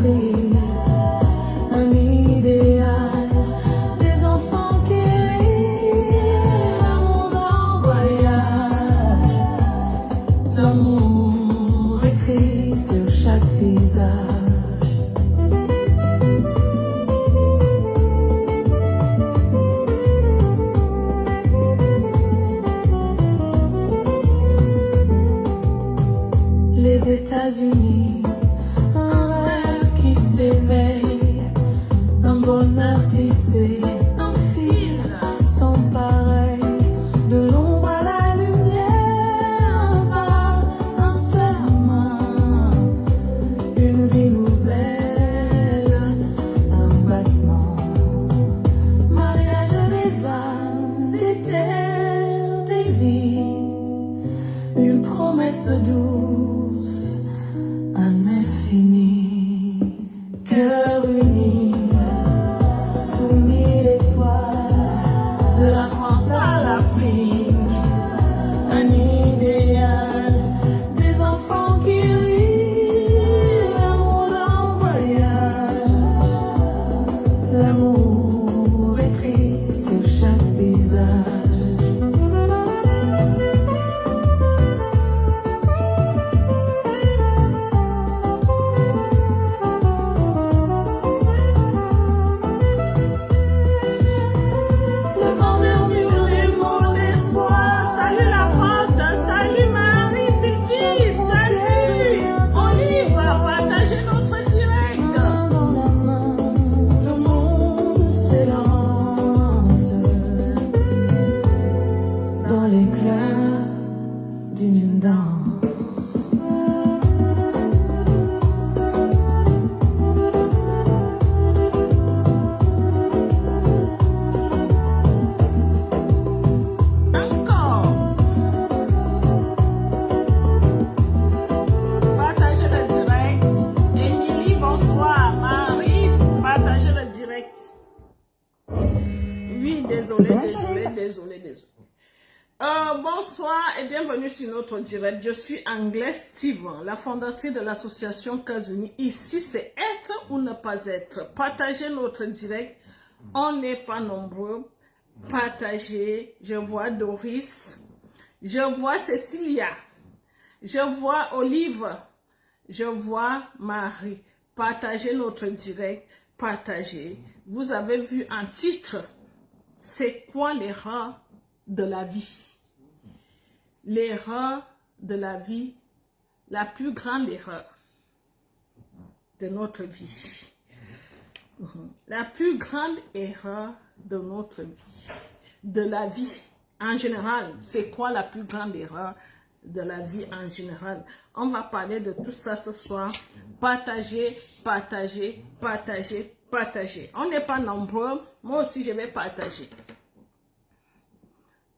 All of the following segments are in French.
offrir un idéal, des enfants qui rient, un monde en voyage, l'amour écrit sur chaque visage. Les États-Unis, un rêve qui s'éveille, un bonheur tissé, un fil sans pareil, de l'ombre à la lumière, un pas, un serment, une vie nouvelle, un battement, mariage des âmes, des terres, des vies, une promesse douce, un infini, cœur uni, sous mille étoiles, de la France à l'Afrique, un idéal, des enfants qui rient, un monde en voyage, l'amour écrit sur chaque visage. Dans l'éclat d'une danse. Encore. Partagez le direct. Émilie, bonsoir. Marie, partagez le direct. Oui, désolé. Bonsoir et bienvenue sur notre direct. Je suis Anglaise Steven, la fondatrice de l'association Kazuni. Ici, c'est être ou ne pas être. Partagez notre direct. On n'est pas nombreux. Partagez. Je vois Doris. Je vois Cécilia. Je vois Olive. Je vois Marie. Partagez notre direct. Partagez. Vous avez vu un titre. C'est quoi l'erreur de la vie? L'erreur de la vie, la plus grande erreur de notre vie. La plus grande erreur de notre vie, de la vie en général. C'est quoi la plus grande erreur de la vie en général? On va parler de tout ça ce soir. Partagez, partagez, partagez, partagez. On n'est pas nombreux. Moi aussi, je vais partager.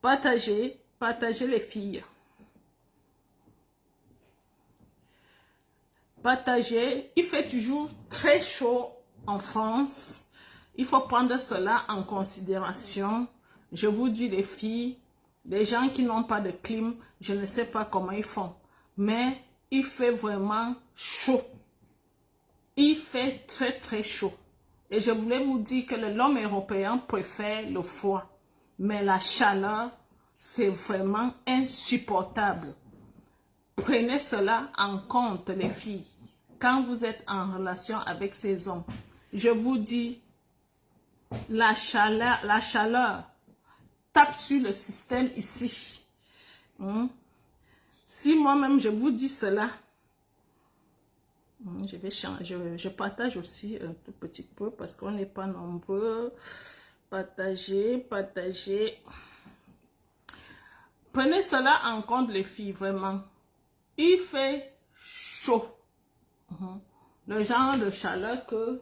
Partagez, partagez les filles. Partagez. Il fait toujours très chaud en France. Il faut prendre cela en considération. Je vous dis les filles, les gens qui n'ont pas de clim, je ne sais pas comment ils font. Mais il fait vraiment chaud. Il fait très très chaud. Et je voulais vous dire que l'homme européen préfère le froid. Mais la chaleur, c'est vraiment insupportable. Prenez cela en compte, les filles. Quand vous êtes en relation avec ces hommes, je vous dis, la chaleur tape sur le système ici. Si moi-même je vous dis cela, je vais changer. Je partage aussi un tout petit peu parce qu'on n'est pas nombreux. Partagez, partagez. Prenez cela en compte, les filles, vraiment. Il fait chaud. Le genre de chaleur que,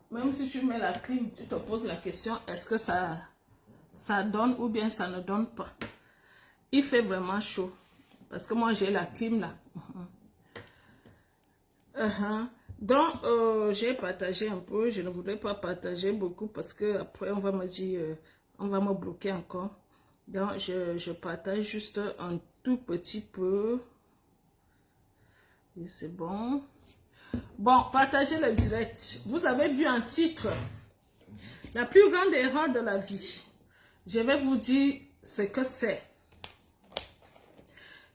même si tu mets la clim, tu te poses la question, est-ce que ça donne ou bien ça ne donne pas? Il fait vraiment chaud. Parce que moi, j'ai la clim là. Donc, j'ai partagé un peu. Je ne voudrais pas partager beaucoup parce que après on va me dire, on va me bloquer encore. Donc, je partage juste un tout petit peu. Et c'est bon. Bon, partagez le direct. Vous avez vu un titre. La plus grande erreur de la vie. Je vais vous dire ce que c'est.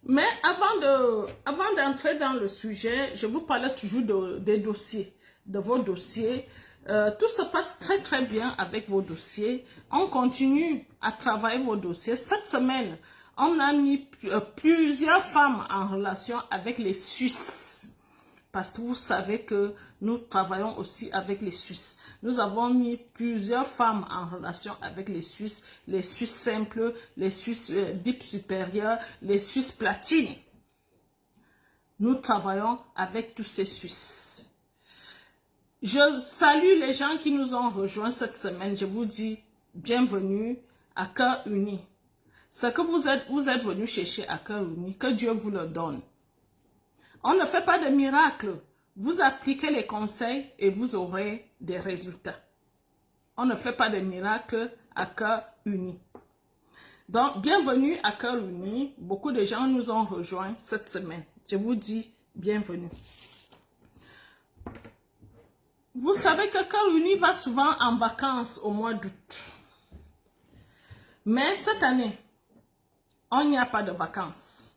Mais avant d'entrer dans le sujet, je vous parlais toujours des dossiers, de vos dossiers. Tout se passe très bien avec vos dossiers. On continue à travailler vos dossiers. Cette semaine, on a mis plusieurs femmes en relation avec les Suisses. Parce que vous savez que nous travaillons aussi avec les Suisses. Nous avons mis plusieurs femmes en relation avec les Suisses simples, les Suisses dip supérieurs, les Suisses platines. Nous travaillons avec tous ces Suisses. Je salue les gens qui nous ont rejoints cette semaine. Je vous dis bienvenue à Cœur Uni. Ce que vous êtes venus chercher à Cœur Uni, que Dieu vous le donne. On ne fait pas de miracle. Vous appliquez les conseils et vous aurez des résultats. On ne fait pas de miracle à Cœur Uni. Donc, bienvenue à Cœur Uni. Beaucoup de gens nous ont rejoints cette semaine. Je vous dis bienvenue. Vous savez que Cœur Uni va souvent en vacances au mois d'août. Mais cette année, on n'y a pas de vacances.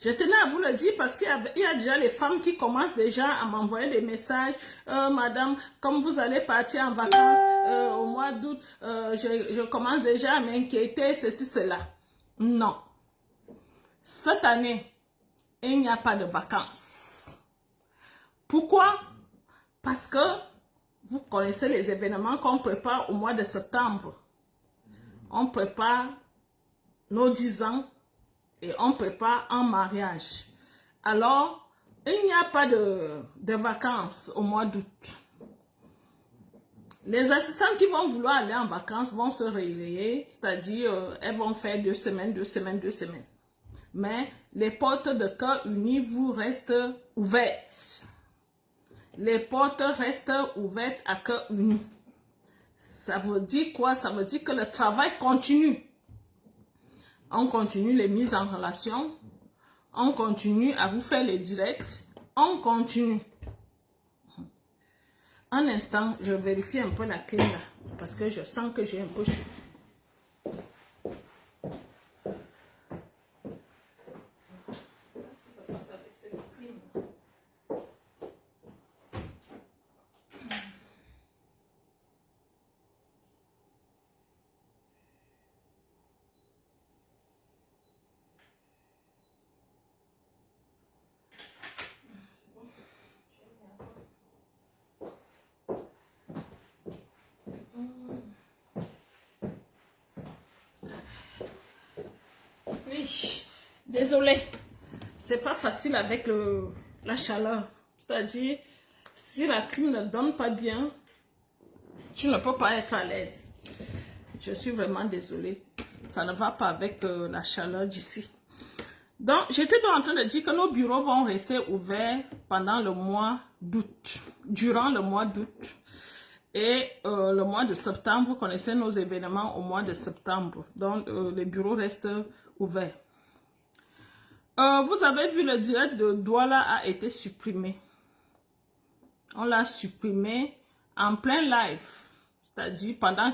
Je tenais à vous le dire parce qu'il y a déjà les femmes qui commencent déjà à m'envoyer des messages. Madame, comme vous allez partir en vacances au mois d'août, je commence déjà à m'inquiéter, ceci, cela. Non. Cette année, il n'y a pas de vacances. Pourquoi? Parce que vous connaissez les événements qu'on prépare au mois de septembre. On prépare nos 10 ans. Et on prépare un mariage. Alors, il n'y a pas de vacances au mois d'août. Les assistantes qui vont vouloir aller en vacances vont se réveiller, c'est-à-dire elles vont faire 2 semaines, 2 semaines, 2 semaines. Mais les portes de Cœur Uni vous restent ouvertes. Les portes restent ouvertes à Cœur Uni. Ça veut dire quoi? Ça veut dire que le travail continue. On continue les mises en relation. On continue à vous faire les directs. On continue. Un instant, je vérifie un peu la clim là. Parce que je sens que j'ai un peu chaud. Qu'est-ce qui se passe avec cette clim? Oui, désolé, c'est pas facile avec la chaleur. C'est-à-dire, si la clim ne donne pas bien, tu ne peux pas être à l'aise. Je suis vraiment désolée. Ça ne va pas avec la chaleur d'ici. Donc, j'étais en train de dire que nos bureaux vont rester ouverts pendant le mois d'août, durant le mois d'août. Et le mois de septembre, vous connaissez nos événements au mois de septembre. Donc, les bureaux restent ouverts. Vous avez vu le direct de Douala a été supprimé. On l'a supprimé en plein live. C'est-à-dire pendant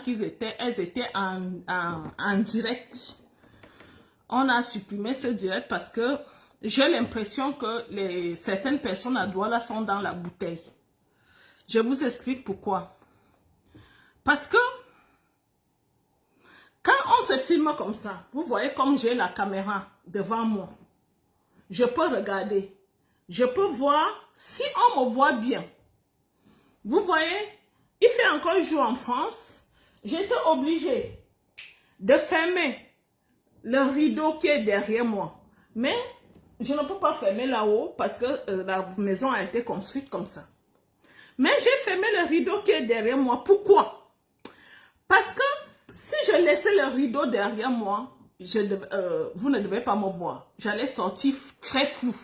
elles étaient en direct. On a supprimé ce direct parce que j'ai l'impression que certaines personnes à Douala sont dans la bouteille. Je vous explique pourquoi. Parce que quand on se filme comme ça, vous voyez comme j'ai la caméra devant moi. Je peux regarder. Je peux voir si on me voit bien. Vous voyez, il fait encore jour en France. J'étais obligée de fermer le rideau qui est derrière moi. Mais je ne peux pas fermer là-haut parce que la maison a été construite comme ça. Mais j'ai fermé le rideau qui est derrière moi. Pourquoi? Parce que si je laissais le rideau derrière moi, vous ne devez pas me voir. J'allais sortir très flou.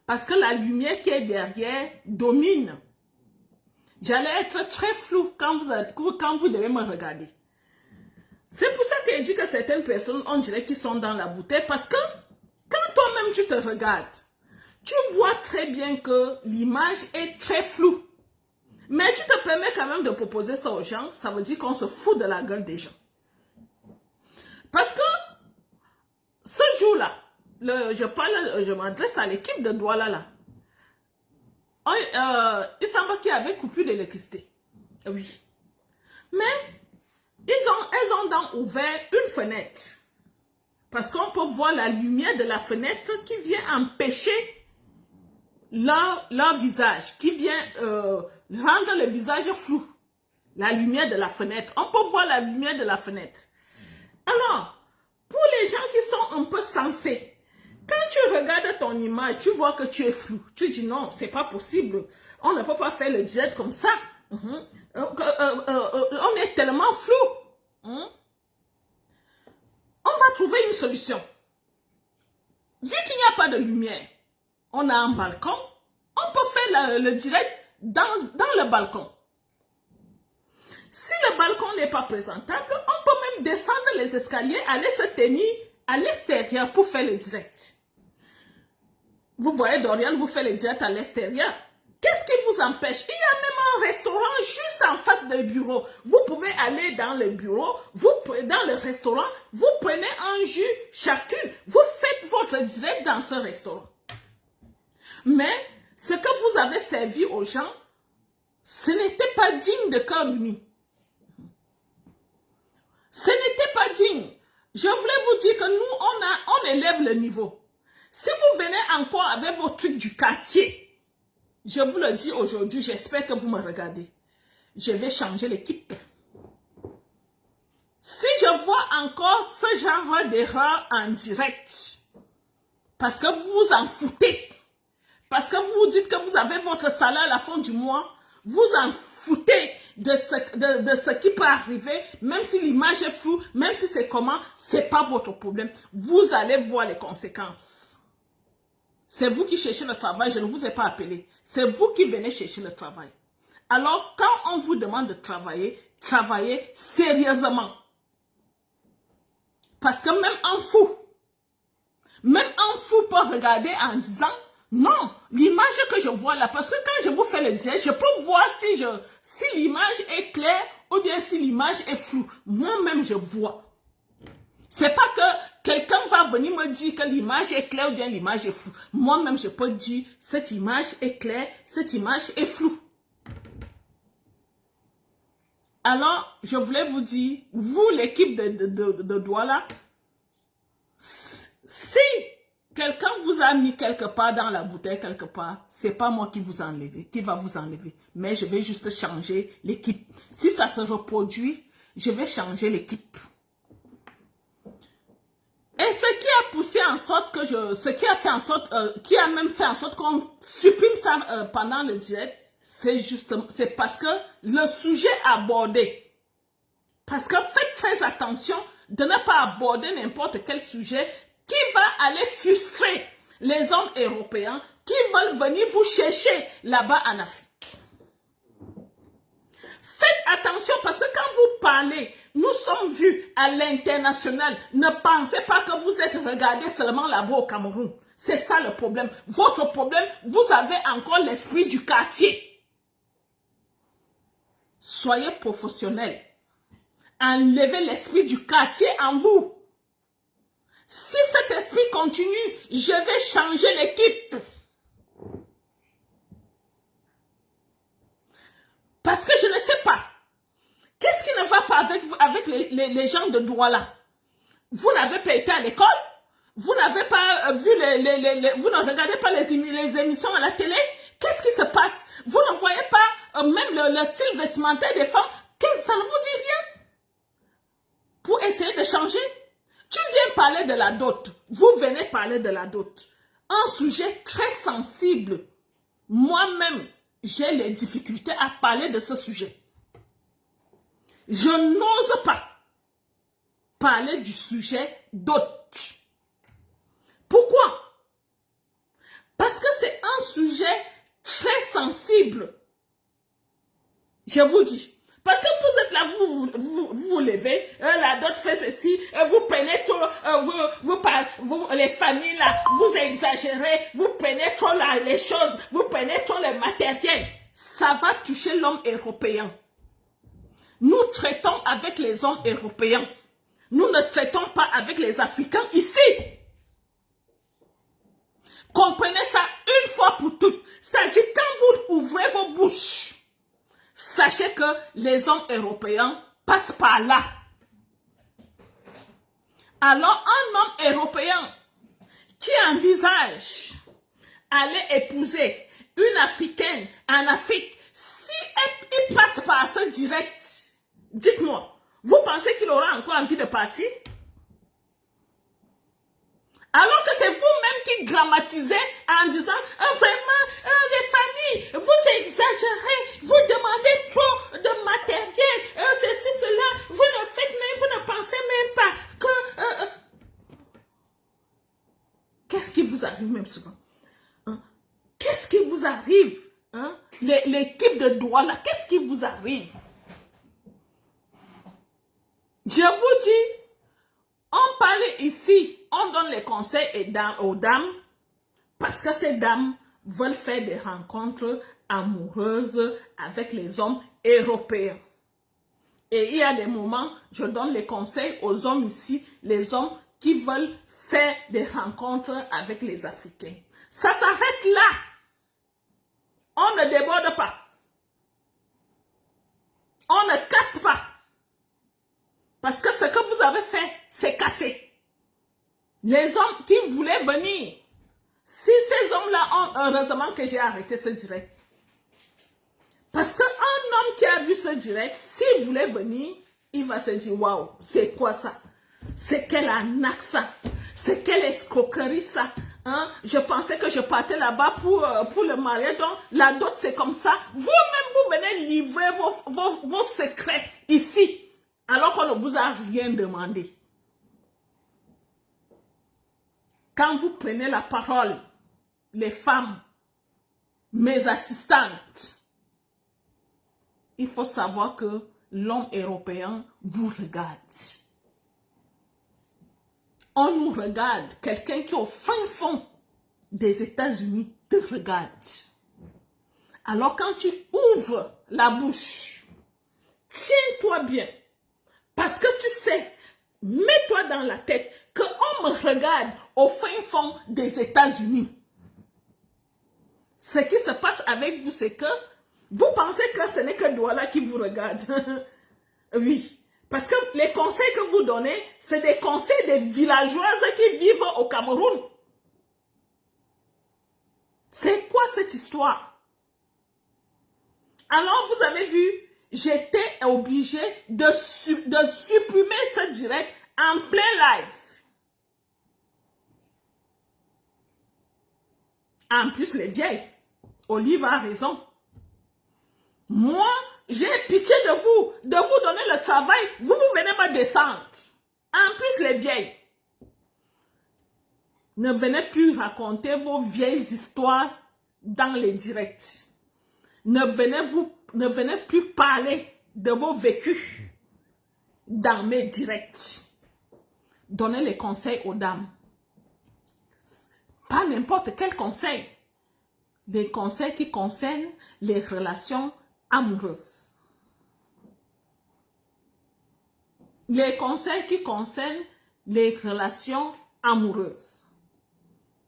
Parce que la lumière qui est derrière domine. J'allais être très flou quand vous devez me regarder. C'est pour ça que je dis que certaines personnes, on dirait qu'ils sont dans la bouteille. Parce que quand toi-même tu te regardes, tu vois très bien que l'image est très floue. Mais tu te permets quand même de proposer ça aux gens, ça veut dire qu'on se fout de la gueule des gens. Parce que ce jour-là, je m'adresse à l'équipe de Douala là. Il semble qu'il y avait coupure d'électricité. Oui. Mais elles ont donc ouvert une fenêtre. Parce qu'on peut voir la lumière de la fenêtre qui vient empêcher leur visage, qui vient rendre le visage flou. La lumière de la fenêtre. On peut voir la lumière de la fenêtre. Alors, pour les gens qui sont un peu sensés, quand tu regardes ton image, tu vois que tu es flou. Tu dis non, c'est pas possible. On ne peut pas faire le direct comme ça. On est tellement flou. On va trouver une solution. Vu qu'il n'y a pas de lumière, on a un balcon, on peut faire le direct dans le balcon. Si le balcon n'est pas présentable, on peut même descendre les escaliers, aller se tenir à l'extérieur pour faire le direct. Vous voyez, Dorian vous fait le direct à l'extérieur. Qu'est-ce qui vous empêche? Il y a même un restaurant juste en face des bureaux. Vous pouvez aller dans le bureau, dans le restaurant, vous prenez un jus chacune, vous faites votre direct dans ce restaurant. Mais ce que vous avez servi aux gens, ce n'était pas digne de cœur uni. Ce n'était pas digne. Je voulais vous dire que nous, on élève le niveau. Si vous venez encore avec vos trucs du quartier, je vous le dis aujourd'hui, j'espère que vous me regardez. Je vais changer l'équipe. Si je vois encore ce genre d'erreur en direct, parce que vous vous en foutez, parce que vous vous dites que vous avez votre salaire à la fin du mois, vous en foutez de ce qui peut arriver, même si l'image est floue, même si c'est comment, c'est pas votre problème. Vous allez voir les conséquences. C'est vous qui cherchez le travail, je ne vous ai pas appelé. C'est vous qui venez chercher le travail. Alors, quand on vous demande de travailler, travaillez sérieusement. Parce que même un fou peut regarder en disant, non, l'image que je vois là, parce que quand je vous fais le direct, je peux voir si l'image est claire ou bien si l'image est floue. Moi-même, je vois. C'est pas que quelqu'un va venir me dire que l'image est claire ou bien l'image est floue. Moi-même, je peux dire, cette image est claire, cette image est floue. Alors, je voulais vous dire, vous, l'équipe de Douala, si quelqu'un vous a mis quelque part dans la bouteille, quelque part, c'est pas moi qui va vous enlever. Mais je vais juste changer l'équipe. Si ça se reproduit, je vais changer l'équipe. Et ce qui a poussé en sorte qui a même fait en sorte qu'on supprime ça pendant le direct, c'est parce que le sujet abordé. Parce que faites très attention de ne pas aborder n'importe quel sujet qui va aller frustrer les hommes européens qui veulent venir vous chercher là-bas en Afrique. Faites attention parce que quand vous parlez, nous sommes vus à l'international. Ne pensez pas que vous êtes regardés seulement là-bas au Cameroun. C'est ça le problème. Votre problème, vous avez encore l'esprit du quartier. Soyez professionnels. Enlevez l'esprit du quartier en vous. Si cet esprit continue, je vais changer l'équipe. Parce que je ne sais pas. Qu'est-ce qui ne va pas avec les gens de Douala? Vous n'avez pas été à l'école? Vous n'avez pas vu vous ne regardez pas les émissions à la télé? Qu'est-ce qui se passe? Vous ne voyez pas même le style vestimentaire des femmes? Ça ne vous dit rien? Pour essayer de changer? Tu viens parler de la dot. Vous venez parler de la dot. Un sujet très sensible. Moi-même, j'ai les difficultés à parler de ce sujet. Je n'ose pas parler du sujet dot. Pourquoi? Parce que c'est un sujet très sensible. Je vous dis. Parce que vous êtes là, vous levez, la dot fait ceci, vous prenez trop, les familles là, vous exagérez, vous prenez trop les choses, vous prenez trop le matériel. Ça va toucher l'homme européen. Nous traitons avec les hommes européens. Nous ne traitons pas avec les Africains ici. Comprenez ça une fois pour toutes. C'est-à-dire quand vous ouvrez vos bouches, sachez que les hommes européens passent par là. Alors un homme européen qui envisage aller épouser une Africaine en Afrique, si il passe par ce direct, dites-moi, vous pensez qu'il aura encore envie de partir? Alors que c'est vous-même qui grammatisez en disant vraiment, les familles, vous exagérez, vous demandez trop de matériel, ceci, cela, vous ne faites même, vous ne pensez même pas que... Qu'est-ce qui vous arrive même souvent? Hein? Qu'est-ce qui vous arrive? Hein? L'équipe de droit là, qu'est-ce qui vous arrive? Je vous dis, on parle ici, on donne les conseils aux dames parce que ces dames veulent faire des rencontres amoureuses avec les hommes européens. Et il y a des moments, je donne les conseils aux hommes ici, les hommes qui veulent faire des rencontres avec les Africains. Ça s'arrête là. On ne déborde pas. On ne casse pas. Parce que ce que vous avez fait, c'est cassé. Les hommes qui voulaient venir, si ces hommes-là ont, heureusement que j'ai arrêté ce direct. Parce qu'un homme qui a vu ce direct, s'il voulait venir, il va se dire, waouh, c'est quoi ça? C'est quelle arnaque ça? C'est quelle escroquerie ça? Hein? Je pensais que je partais là-bas pour le mariage, donc la dot c'est comme ça. Vous-même, vous venez livrer vos secrets ici. Alors qu'on ne vous a rien demandé. Quand vous prenez la parole, les femmes, mes assistantes, il faut savoir que l'homme européen vous regarde. On nous regarde, quelqu'un qui est au fin fond des États-Unis te regarde. Alors quand tu ouvres la bouche, tiens-toi bien. Parce que tu sais, mets-toi dans la tête qu'on me regarde au fin fond des États-Unis. Ce qui se passe avec vous, c'est que vous pensez que ce n'est que Douala qui vous regarde. Oui, parce que les conseils que vous donnez, c'est des conseils des villageoises qui vivent au Cameroun. C'est quoi cette histoire? Alors, vous avez vu, j'étais obligée de supprimer ce direct en plein live. En plus, les vieilles, Olive a raison. Moi, j'ai pitié de vous donner le travail, vous venez me descendre. En plus, les vieilles, ne venez plus raconter vos vieilles histoires dans les directs. Ne venez plus parler de vos vécus dans mes directs. Donnez les conseils aux dames. Pas n'importe quel conseil. Des conseils qui concernent les relations amoureuses. Les conseils qui concernent les relations amoureuses.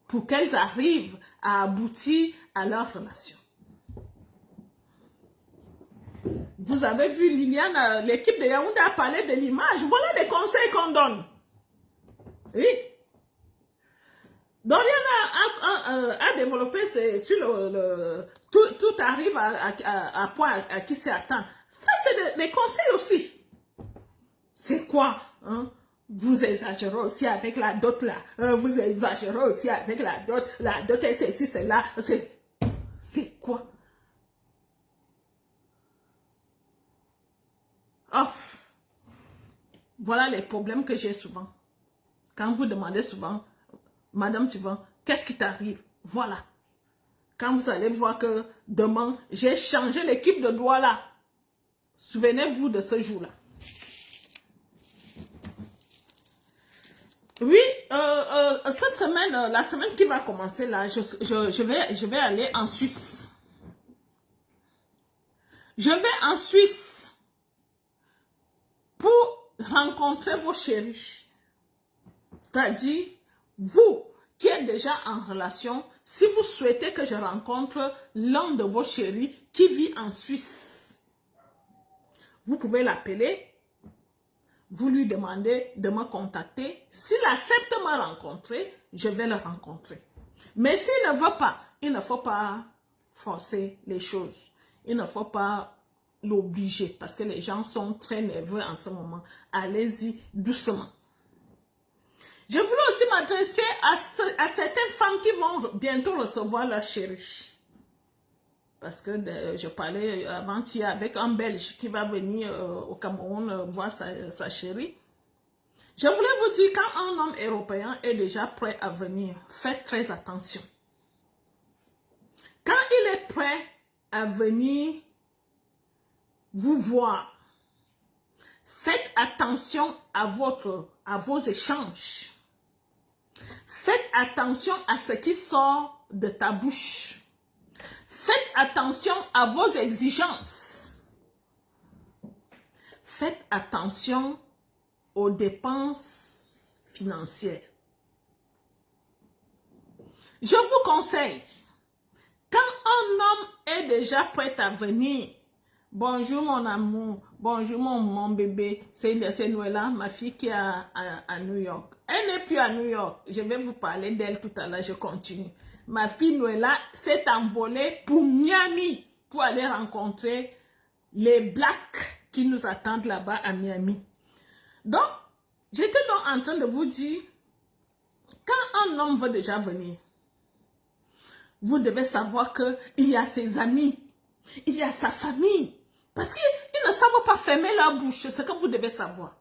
Pour qu'elles arrivent à aboutir à leur relation. Vous avez vu Liliane, l'équipe de Yaoundé a parlé de l'image. Voilà les conseils qu'on donne. Oui. Dorian a développé sur tout arrive à point à qui s'y attend. Ça, c'est des conseils aussi. C'est quoi? Hein? Vous exagérez aussi avec la dot là. Vous exagérez aussi avec la dot. La dot est ceci, c'est là. C'est quoi? Oh. Voilà les problèmes que j'ai souvent. Quand vous demandez souvent, Madame Tuvan, qu'est-ce qui t'arrive? Voilà. Quand vous allez voir que demain, j'ai changé l'équipe de droit là. Souvenez-vous de ce jour-là. Oui, cette semaine, la semaine qui va commencer là, je vais aller en Suisse. Je vais en Suisse pour rencontrer vos chéris. C'est-à-dire, vous qui êtes déjà en relation, si vous souhaitez que je rencontre l'un de vos chéris qui vit en Suisse, vous pouvez l'appeler. Vous lui demandez de me contacter. S'il accepte de me rencontrer, je vais le rencontrer. Mais s'il ne veut pas, il ne faut pas forcer les choses. Il ne faut pas l'obliger parce que les gens sont très nerveux en ce moment. Allez-y doucement. Je voulais aussi m'adresser à certaines femmes qui vont bientôt recevoir leur chéri. Parce que je parlais avant-hier avec un Belge qui va venir au Cameroun voir sa chérie. Je voulais vous dire, quand un homme européen est déjà prêt à venir, faites très attention. Quand il est prêt à venir vous voir, faites attention à vos échanges. Faites attention à ce qui sort de ta bouche. Faites attention à vos exigences. Faites attention aux dépenses financières. Je vous conseille, quand un homme est déjà prêt à venir, bonjour mon amour, bonjour mon bébé, c'est Noëlla, ma fille qui est à New York. Elle n'est plus à New York, je vais vous parler d'elle tout à l'heure, je continue. Ma fille Noëlla s'est envolée pour Miami, pour aller rencontrer les Blacks qui nous attendent là-bas à Miami. Donc, j'étais donc en train de vous dire, quand un homme veut déjà venir, vous devez savoir qu'il y a ses amis, il y a sa famille, parce qu'ils ne savent pas fermer leur bouche, c'est ce que vous devez savoir.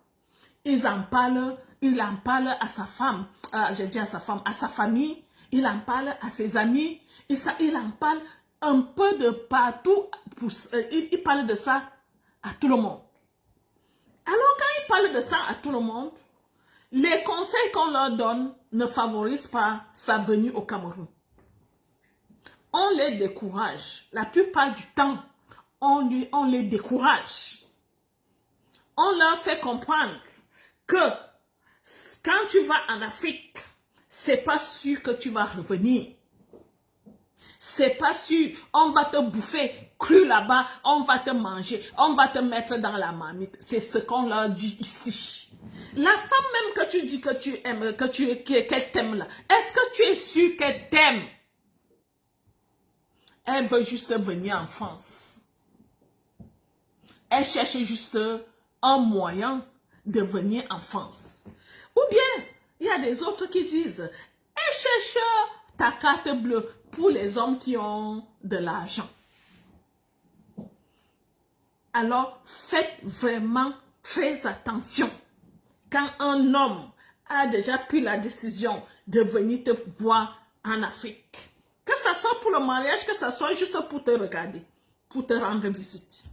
Ils en parlent à sa femme, je dis à sa femme, à sa famille, il en parle à ses amis, il en parle un peu de partout, il parle de ça à tout le monde. Alors quand il parle de ça à tout le monde, les conseils qu'on leur donne ne favorisent pas sa venue au Cameroun. On les décourage. La plupart du temps, on les décourage. On leur fait comprendre que quand tu vas en Afrique, c'est pas sûr que tu vas revenir. C'est pas sûr. On va te bouffer cru là-bas. On va te manger. On va te mettre dans la marmite. C'est ce qu'on leur dit ici. La femme même que tu dis que tu aimes, qu'elle t'aime là, est-ce que tu es sûr qu'elle t'aime? Elle veut juste venir en France. Elle cherche juste un moyen de venir en France. Ou bien, il y a des autres qui disent, elle cherche ta carte bleue pour les hommes qui ont de l'argent. Alors, faites vraiment très attention. Quand un homme a déjà pris la décision de venir te voir en Afrique, que ce soit pour le mariage, que ce soit juste pour te regarder, pour te rendre visite.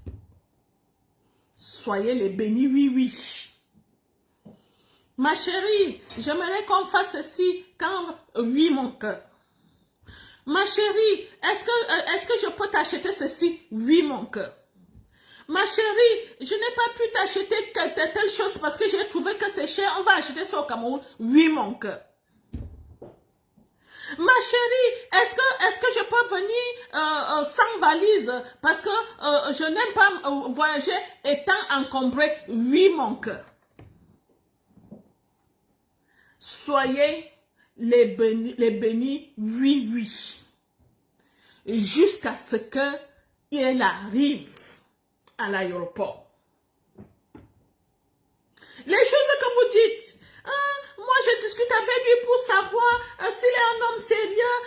Soyez les bénis, oui, oui. Ma chérie, j'aimerais qu'on fasse ceci quand... Oui, mon cœur. Ma chérie, est-ce que je peux t'acheter ceci? Oui, mon cœur. Ma chérie, je n'ai pas pu t'acheter telle chose parce que j'ai trouvé que c'est cher. On va acheter ça au Cameroun. Oui, mon cœur. Ma chérie, est-ce que je peux venir sans valise parce que je n'aime pas voyager étant encombré? Oui, mon cœur. Soyez les bénis, oui, oui. Jusqu'à ce qu'il arrive à l'aéroport. Les choses que vous dites, moi je discute avec lui pour savoir s'il est un homme sérieux.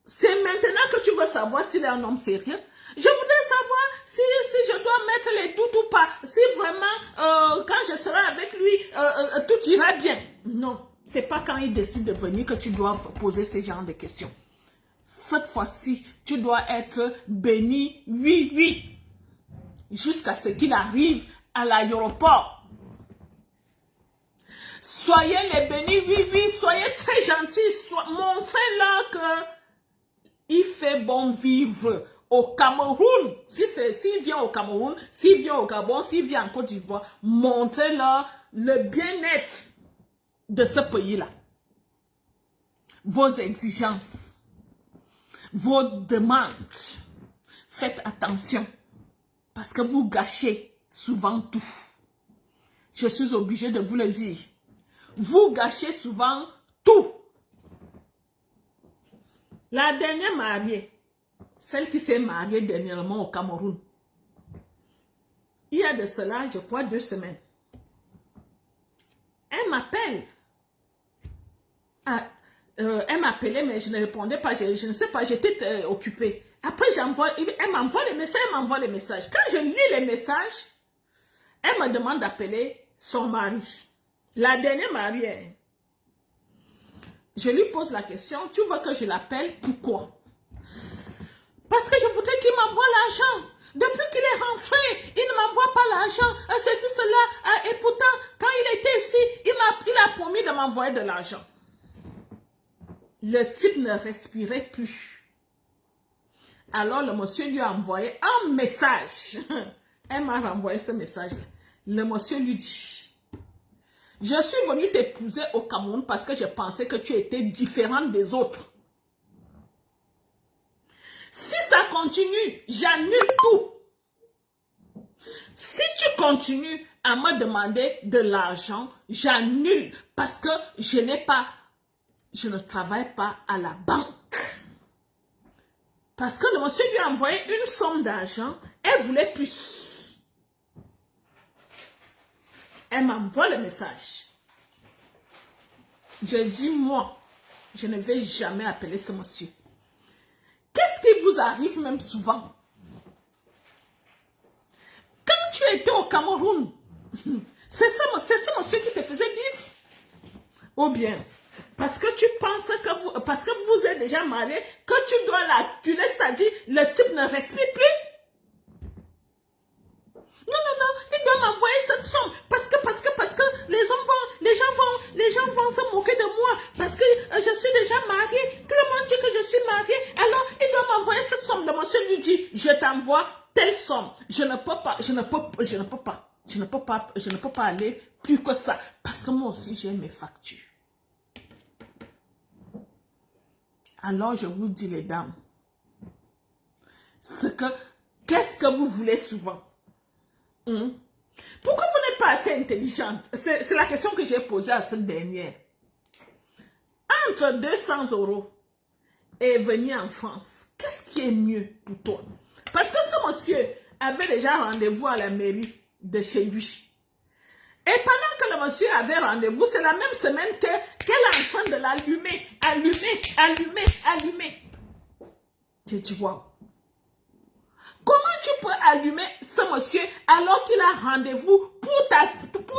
C'est maintenant que tu veux savoir s'il est un homme sérieux. Je voudrais savoir si je dois mettre les doutes ou pas. Si vraiment, quand je serai avec lui, tout ira bien. Non, c'est pas quand il décide de venir que tu dois poser ce genre de questions. Cette fois-ci, tu dois être béni, oui, oui. jusqu'à ce qu'il arrive à l'aéroport. Soyez les bénis, oui, oui, soyez très gentils, montrez-leur que il fait bon vivre au Cameroun. S'il vient au Cameroun, s'il vient au Gabon, s'il vient en Côte d'Ivoire, montrez-leur le bien-être de ce pays-là. Vos exigences, vos demandes, faites attention parce que vous gâchez souvent tout. Je suis obligée de vous le dire. Vous gâchez souvent tout. La dernière mariée, celle qui s'est mariée dernièrement au Cameroun, il y a de cela, je crois, 2 semaines. Elle m'appelle. Elle m'appelait, mais je ne répondais pas. Je ne sais pas, j'étais occupée. Après, elle m'envoie les messages. Quand je lis les messages, elle me demande d'appeler son mari. La dernière mariée. Je lui pose la question, tu veux que je l'appelle, pourquoi? Parce que je voudrais qu'il m'envoie l'argent. Depuis qu'il est rentré, il ne m'envoie pas l'argent. Ceci, cela. Et pourtant, quand il était ici, il a promis de m'envoyer de l'argent. Le type ne respirait plus. Alors le monsieur lui a envoyé un message. Elle m'a renvoyé ce message-là. Le monsieur lui dit, je suis venu t'épouser au Cameroun parce que je pensais que tu étais différente des autres. Si ça continue, j'annule tout. Si tu continues à me demander de l'argent, j'annule parce que je ne travaille pas à la banque. Parce que le monsieur lui a envoyé une somme d'argent, elle voulait plus. Elle m'envoie le message. Je dis, moi, je ne vais jamais appeler ce monsieur. Qu'est-ce qui vous arrive même souvent? Quand tu étais au Cameroun, c'est ce monsieur qui te faisait vivre? Ou bien, parce que tu penses parce que vous êtes déjà marié, que tu dois l'acculer, c'est-à-dire le type ne respire plus? Non, il doit m'envoyer cette somme parce que les gens vont se moquer de moi parce que je suis déjà mariée. Tout le monde dit que je suis mariée. Alors, il doit m'envoyer cette somme. Le monsieur lui dit, je t'envoie telle somme. Je ne peux pas aller plus que ça parce que moi aussi j'ai mes factures. Alors, je vous dis les dames, qu'est-ce que vous voulez souvent? Pourquoi vous n'êtes pas assez intelligente? C'est la question que j'ai posée à cette dernière. Entre 200 € et venir en France, qu'est-ce qui est mieux pour toi? Parce que ce monsieur avait déjà rendez-vous à la mairie de chez lui. Et pendant que le monsieur avait rendez-vous, c'est la même semaine qu'elle est en train de l'allumer, allumer. J'ai dit, waouh. Comment tu peux allumer ce monsieur alors qu'il a rendez-vous pour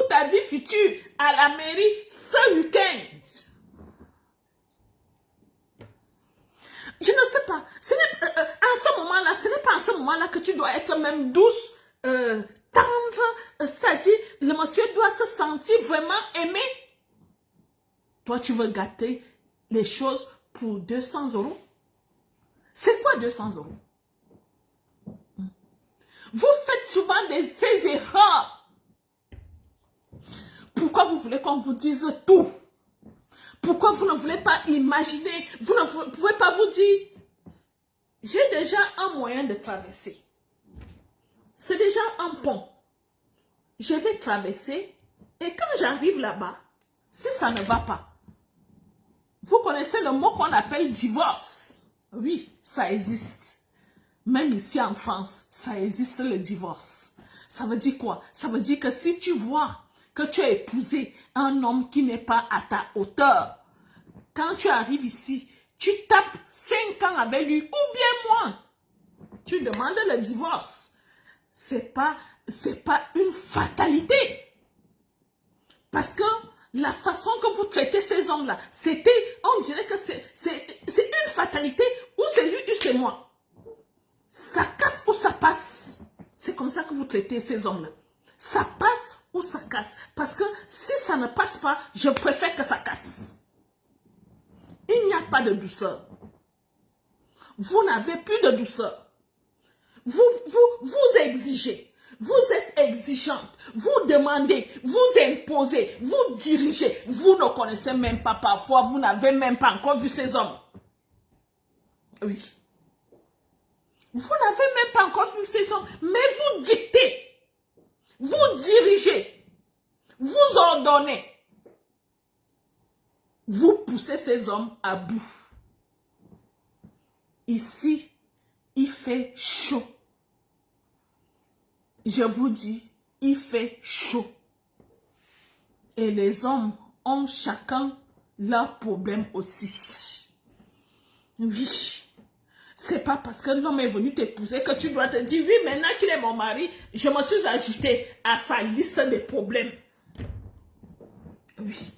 ta vie future à la mairie ce week-end? Je ne sais pas. Ce n'est pas en ce moment-là que tu dois être même douce, tendre, c'est-à-dire le monsieur doit se sentir vraiment aimé. Toi, tu veux gâter les choses pour 200 €? C'est quoi 200 €? Vous faites souvent ces erreurs. Pourquoi vous voulez qu'on vous dise tout? Pourquoi vous ne voulez pas imaginer? Vous ne pouvez pas vous dire, j'ai déjà un moyen de traverser. C'est déjà un pont. Je vais traverser et quand j'arrive là-bas, si ça ne va pas, vous connaissez le mot qu'on appelle divorce. Oui, ça existe. Même ici en France, ça existe le divorce. Ça veut dire quoi? Ça veut dire que si tu vois que tu as épousé un homme qui n'est pas à ta hauteur, quand tu arrives ici, tu tapes 5 ans avec lui ou bien moins, tu demandes le divorce. C'est pas une fatalité. Parce que la façon que vous traitez ces hommes-là, on dirait que c'est une fatalité, ou c'est lui ou c'est moi. Ça casse ou ça passe. C'est comme ça que vous traitez ces hommes-là. Ça passe ou ça casse. Parce que si ça ne passe pas, je préfère que ça casse. Il n'y a pas de douceur. Vous n'avez plus de douceur. Vous exigez. Vous êtes exigeante. Vous demandez. Vous imposez. Vous dirigez. Vous ne connaissez même pas parfois. Vous n'avez même pas encore vu ces hommes. Oui. Vous n'avez même pas encore vu ces hommes. Mais vous dictez. Vous dirigez. Vous ordonnez. Vous poussez ces hommes à bout. Ici, il fait chaud. Je vous dis, il fait chaud. Et les hommes ont chacun leurs problèmes aussi. Oui. C'est pas parce que l'homme est venu t'épouser que tu dois te dire, oui, maintenant qu'il est mon mari, je me suis ajouté à sa liste de problèmes. Oui.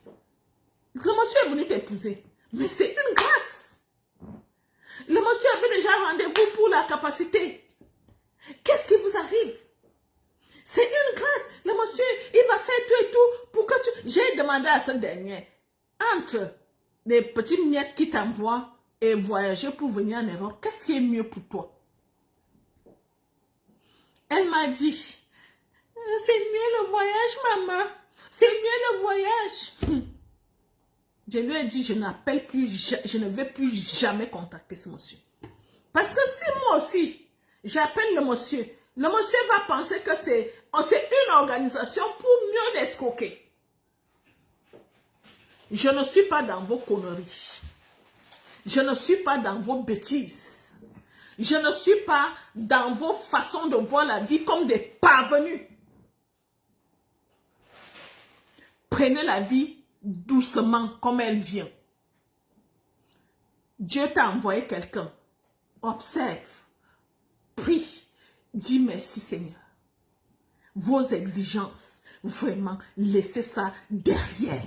Le monsieur est venu t'épouser. Mais c'est une grâce. Le monsieur avait déjà rendez-vous pour la capacité. Qu'est-ce qui vous arrive? C'est une grâce. Le monsieur, il va faire tout et tout pour que tu... J'ai demandé à ce dernier, entre les petites miettes qui t'envoient et voyager pour venir en Europe, qu'est-ce qui est mieux pour toi? Elle m'a dit, c'est mieux le voyage, maman. C'est mieux le voyage. Je lui ai dit, je n'appelle plus, je ne vais plus jamais contacter ce monsieur. Parce que si moi aussi, j'appelle le monsieur va penser que c'est une organisation pour mieux l'escroquer. Je ne suis pas dans vos conneries. Je ne suis pas dans vos bêtises. Je ne suis pas dans vos façons de voir la vie comme des parvenus. Prenez la vie doucement comme elle vient. Dieu t'a envoyé quelqu'un. Observe. Prie. Dis merci Seigneur. Vos exigences, vraiment, laissez ça derrière.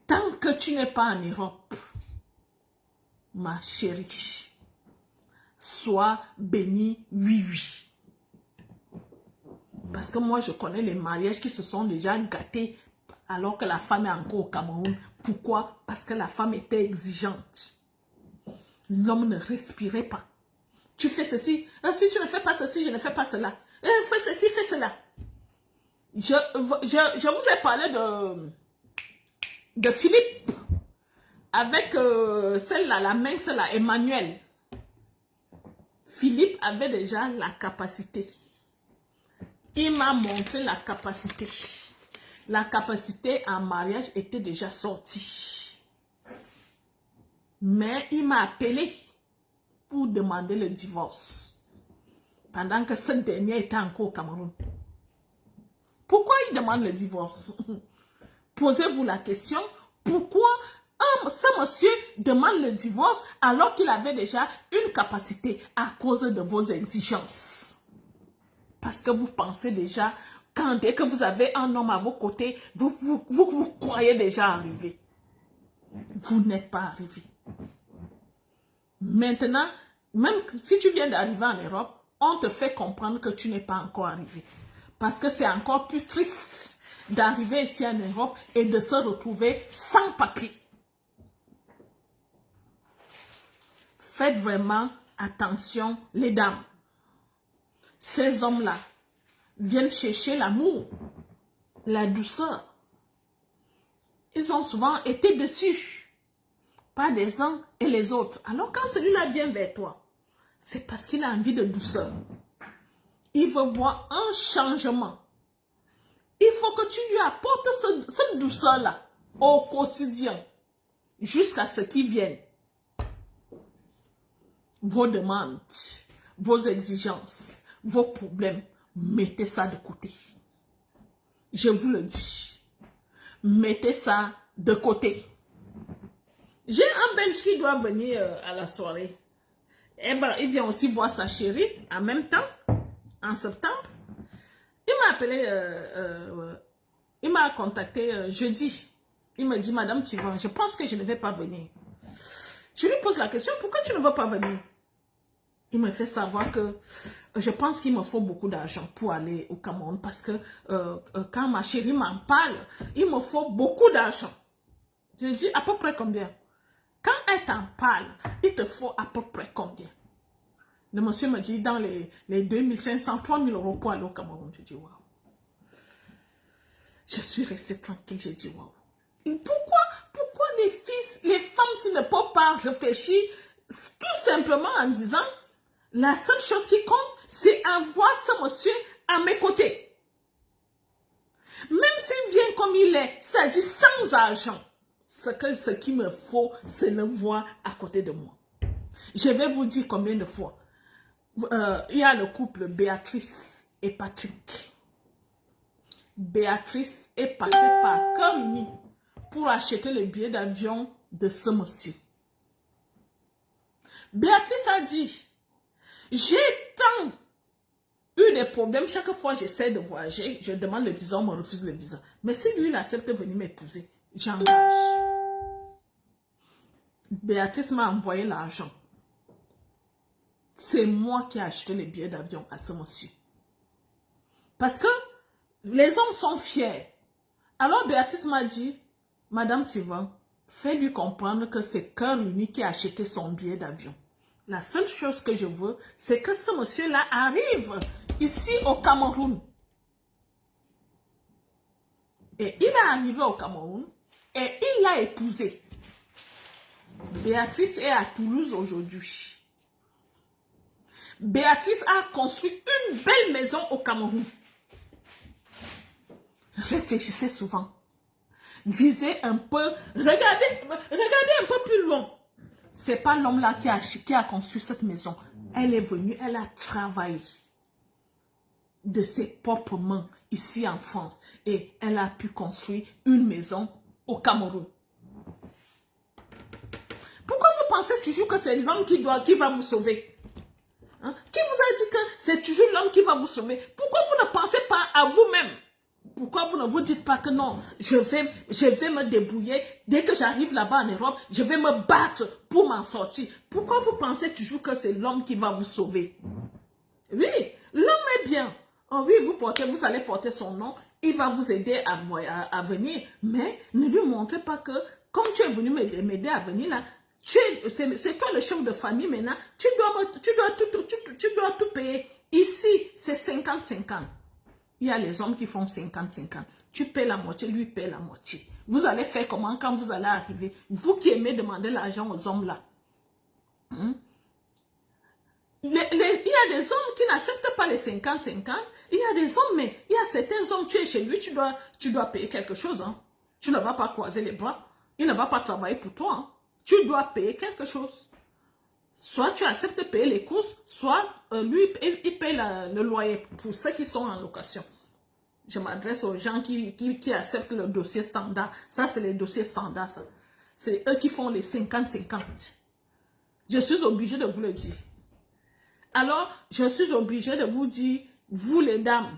Tant que tu n'es pas en Europe, ma chérie, sois bénie, oui, oui. Parce que moi, je connais les mariages qui se sont déjà gâtés alors que la femme est encore au Cameroun. Pourquoi? Parce que la femme était exigeante. L'homme ne respirait pas. Tu fais ceci. Si tu ne fais pas ceci, je ne fais pas cela. Fais ceci, fais cela. Je vous ai parlé de Philippe. Avec celle-là, la main, celle-là, Emmanuel. Philippe avait déjà la capacité. Il m'a montré la capacité. La capacité en mariage était déjà sortie. Mais il m'a appelé pour demander le divorce. Pendant que ce dernier était encore au Cameroun. Pourquoi il demande le divorce? Posez-vous la question. Pourquoi ce monsieur demande le divorce alors qu'il avait déjà une capacité à cause de vos exigences? Parce que vous pensez déjà, dès que vous avez un homme à vos côtés, vous croyez déjà arriver. Vous n'êtes pas arrivé. Maintenant, même si tu viens d'arriver en Europe, on te fait comprendre que tu n'es pas encore arrivé. Parce que c'est encore plus triste d'arriver ici en Europe et de se retrouver sans papier. Faites vraiment attention, les dames. Ces hommes-là viennent chercher l'amour, la douceur. Ils ont souvent été déçus par les uns et les autres. Alors quand celui-là vient vers toi, c'est parce qu'il a envie de douceur. Il veut voir un changement. Il faut que tu lui apportes cette douceur-là au quotidien, jusqu'à ce qu'il vienne. Vos demandes, vos exigences, vos problèmes, mettez ça de côté. Je vous le dis. Mettez ça de côté. J'ai un Belge qui doit venir à la soirée. Il vient aussi voir sa chérie en même temps, en septembre. Il m'a appelé, il m'a contacté jeudi. Il me dit, Madame Tivan, je pense que je ne vais pas venir. Je lui pose la question, pourquoi tu ne veux pas venir? Il me fait savoir que je pense qu'il me faut beaucoup d'argent pour aller au Cameroun parce que quand ma chérie m'en parle, il me faut beaucoup d'argent. Je dis à peu près combien? Quand elle t'en parle, il te faut à peu près combien? Le monsieur me dit dans les 2500, 3000 euros pour aller au Cameroun. Je dis waouh. Je suis restée tranquille, j'ai dit waouh. Pourquoi les femmes s'ils ne peuvent pas réfléchir tout simplement en disant la seule chose qui compte, c'est avoir ce monsieur à mes côtés. Même s'il vient comme il est, c'est-à-dire sans argent, ce qu'il me faut, c'est le voir à côté de moi. Je vais vous dire combien de fois. Il y a le couple Béatrice et Patrick. Béatrice est passée par cœur uni pour acheter le billet d'avion de ce monsieur. Béatrice a dit, j'ai tant eu des problèmes. Chaque fois que j'essaie de voyager, je demande le visa, on me refuse le visa. Mais si lui, il accepte de venir m'épouser, j'engage. Béatrice m'a envoyé l'argent. C'est moi qui ai acheté les billets d'avion à ce monsieur. Parce que les hommes sont fiers. Alors Béatrice m'a dit, Madame Tivan, fais-lui comprendre que c'est Cœur Uni qui a acheté son billet d'avion. La seule chose que je veux, c'est que ce monsieur-là arrive ici au Cameroun. Et il est arrivé au Cameroun et il l'a épousée. Béatrice est à Toulouse aujourd'hui. Béatrice a construit une belle maison au Cameroun. Réfléchissez souvent. Visez un peu. Regardez un peu plus loin. C'est pas l'homme là qui a construit cette maison. Elle est venue, elle a travaillé de ses propres mains ici en France. Et elle a pu construire une maison au Cameroun. Pourquoi vous pensez toujours que c'est l'homme qui va vous sauver? Hein? Qui vous a dit que c'est toujours l'homme qui va vous sauver? Pourquoi vous ne pensez pas à vous-même? Pourquoi vous ne vous dites pas que non, je vais me débrouiller. Dès que j'arrive là-bas en Europe, je vais me battre pour m'en sortir. Pourquoi vous pensez toujours que c'est l'homme qui va vous sauver? Oui, l'homme est bien. Oh oui, vous allez porter son nom. Il va vous aider à venir. Mais ne lui montrez pas que, comme tu es venu m'aider à venir là, c'est toi le chef de famille maintenant, tu dois tout payer. Ici, c'est 50-50. Il y a les hommes qui font 50-50. Tu paies la moitié, lui paie la moitié. Vous allez faire comment quand vous allez arriver? Vous qui aimez demander l'argent aux hommes là. Il y a des hommes qui n'acceptent pas les 50-50. Il y a des hommes, mais il y a certains hommes, tu es chez lui, tu dois payer quelque chose. Hein. Tu ne vas pas croiser les bras. Il ne va pas travailler pour toi. Hein. Tu dois payer quelque chose. Soit tu acceptes de payer les courses, soit lui, il paye le loyer pour ceux qui sont en location. Je m'adresse aux gens qui acceptent le dossier standard. Ça, c'est les dossiers standards. C'est eux qui font les 50-50. Je suis obligée de vous le dire. Alors, je suis obligée de vous dire, vous les dames,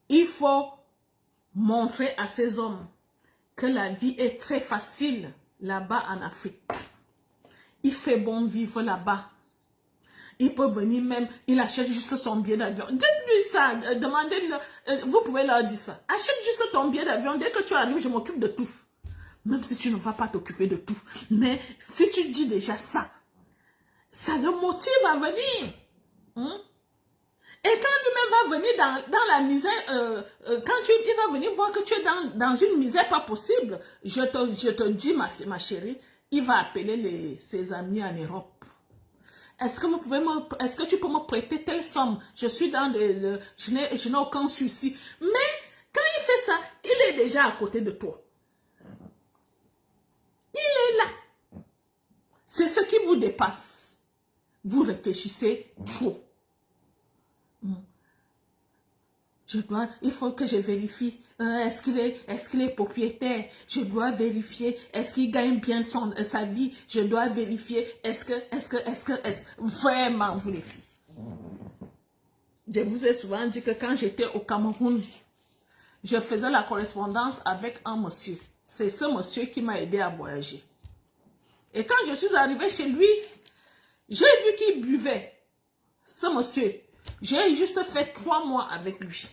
il faut montrer à ces hommes que la vie est très facile là-bas en Afrique. Il fait bon vivre là-bas. Il peut venir même, il achète juste son billet d'avion. Dites-lui ça, demandez-le, vous pouvez leur dire ça. Achète juste ton billet d'avion, dès que tu arrives, je m'occupe de tout. Même si tu ne vas pas t'occuper de tout. Mais si tu dis déjà ça, ça le motive à venir. Et quand lui-même va venir dans la misère, il va venir voir que tu es dans une misère pas possible, je te dis, ma chérie, il va appeler ses amis en Europe. Est-ce que tu peux me prêter telle somme? Je suis je n'ai aucun souci. Mais quand il fait ça, il est déjà à côté de toi. Il est là. C'est ce qui vous dépasse. Vous réfléchissez trop. Il faut que je vérifie. Est-ce qu'il est propriétaire? Je dois vérifier. Est-ce qu'il gagne bien sa vie? Je dois vérifier. Est-ce que, vraiment, vous les filles. Je vous ai souvent dit que quand j'étais au Cameroun, je faisais la correspondance avec un monsieur. C'est ce monsieur qui m'a aidé à voyager. Et quand je suis arrivée chez lui, J'ai vu qu'il buvait. Ce monsieur, j'ai juste fait 3 mois avec lui.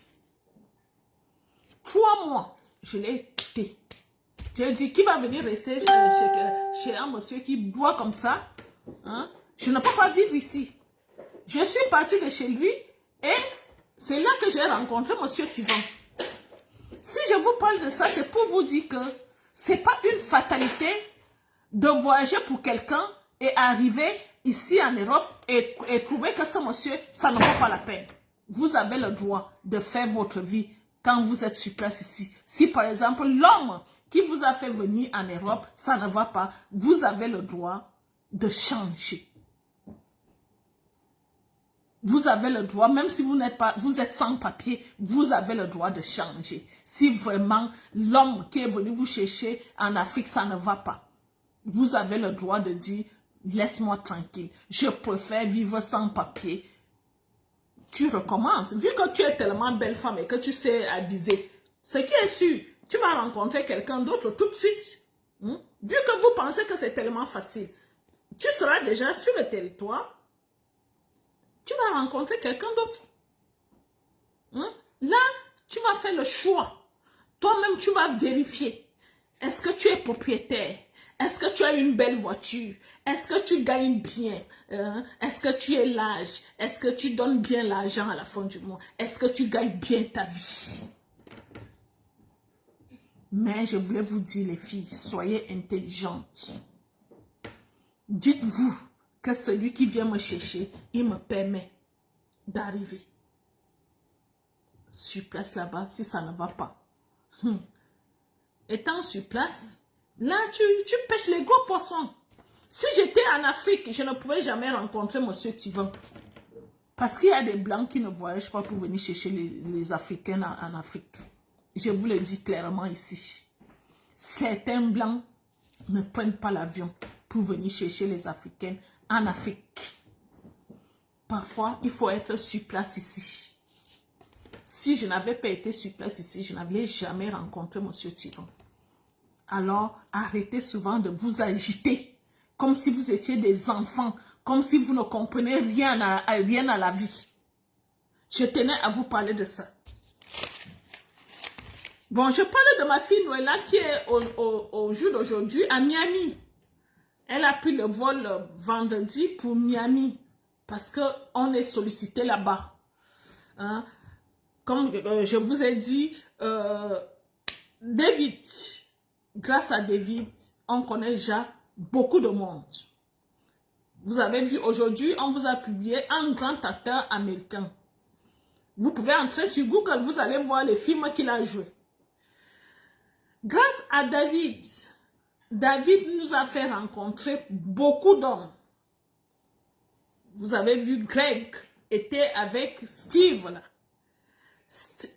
3 mois, je l'ai quitté. J'ai dit, qui va venir rester chez un monsieur qui boit comme ça? Hein? Je ne peux pas vivre ici. Je suis partie de chez lui et c'est là que j'ai rencontré monsieur Tivan. Si je vous parle de ça, c'est pour vous dire que ce n'est pas une fatalité de voyager pour quelqu'un et arriver ici en Europe et trouver que ce monsieur, ça ne vaut pas la peine. Vous avez le droit de faire votre vie quand vous êtes sur place ici. Si par exemple l'homme qui vous a fait venir en Europe, ça ne va pas, vous avez le droit de changer. Vous avez le droit, même si vous êtes sans papier, vous avez le droit de changer. Si vraiment l'homme qui est venu vous chercher en Afrique, ça ne va pas, vous avez le droit de dire, laisse-moi tranquille, je préfère vivre sans papier. Tu recommences. Vu que tu es tellement belle femme et que tu sais aviser, ce qui est sûr, tu vas rencontrer quelqu'un d'autre tout de suite. Vu que vous pensez que c'est tellement facile, tu seras déjà sur le territoire, tu vas rencontrer quelqu'un d'autre. Là, tu vas faire le choix. Toi-même, tu vas vérifier. Est-ce que tu es propriétaire? Est-ce que tu as une belle voiture? Est-ce que tu gagnes bien? Est-ce que tu es large? Est-ce que tu donnes bien l'argent à la fin du mois? Est-ce que tu gagnes bien ta vie? Mais je voulais vous dire, les filles, soyez intelligentes. Dites-vous que celui qui vient me chercher, il me permet d'arriver sur place là-bas si ça ne va pas. Étant sur place, là, tu pêches les gros poissons. Si j'étais en Afrique, je ne pouvais jamais rencontrer monsieur Tivan. Parce qu'il y a des Blancs qui ne voyagent pas pour venir chercher les Africains en Afrique. Je vous le dis clairement ici. Certains Blancs ne prennent pas l'avion pour venir chercher les Africains en Afrique. Parfois, il faut être sur place ici. Si je n'avais pas été sur place ici, je n'avais jamais rencontré monsieur Tivan. Alors, arrêtez souvent de vous agiter comme si vous étiez des enfants, comme si vous ne comprenez rien à la vie. Je tenais à vous parler de ça. Bon, je parlais de ma fille Noëlla qui est au jour d'aujourd'hui à Miami. Elle a pris le vol vendredi pour Miami parce qu'on est sollicité là-bas. Comme je vous ai dit, David, grâce à David, on connaît déjà beaucoup de monde. Vous avez vu aujourd'hui, on vous a publié un grand acteur américain. Vous pouvez entrer sur Google, vous allez voir les films qu'il a joués. Grâce à David, David nous a fait rencontrer beaucoup d'hommes. Vous avez vu, Greg était avec Steve là.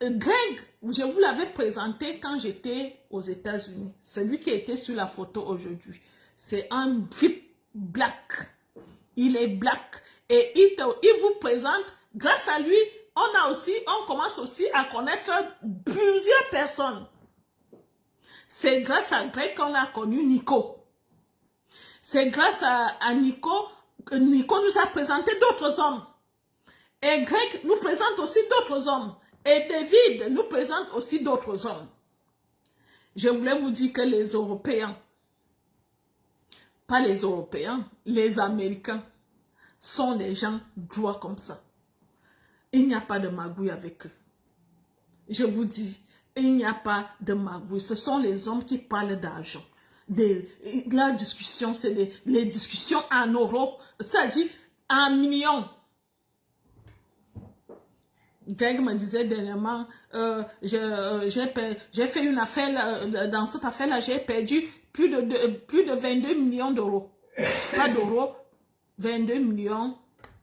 Greg, je vous l'avais présenté quand j'étais aux États-Unis. Celui qui était sur la photo aujourd'hui. C'est un VIP black. Il est black. Et il vous présente, grâce à lui, on commence aussi à connaître plusieurs personnes. C'est grâce à Greg qu'on a connu Nico. C'est grâce à Nico que Nico nous a présenté d'autres hommes. Et Greg nous présente aussi d'autres hommes. Et David nous présente aussi d'autres hommes. Je voulais vous dire que les Européens, pas les Européens, les Américains, sont des gens droits comme ça. Il n'y a pas de magouille avec eux. Je vous dis, il n'y a pas de magouille. Ce sont les hommes qui parlent d'argent. La discussion, c'est les discussions en euros, c'est-à-dire en millions. Greg me disait dernièrement, j'ai fait une affaire, dans cette affaire-là, j'ai perdu plus de 22 millions d'euros. Pas d'euros, 22 millions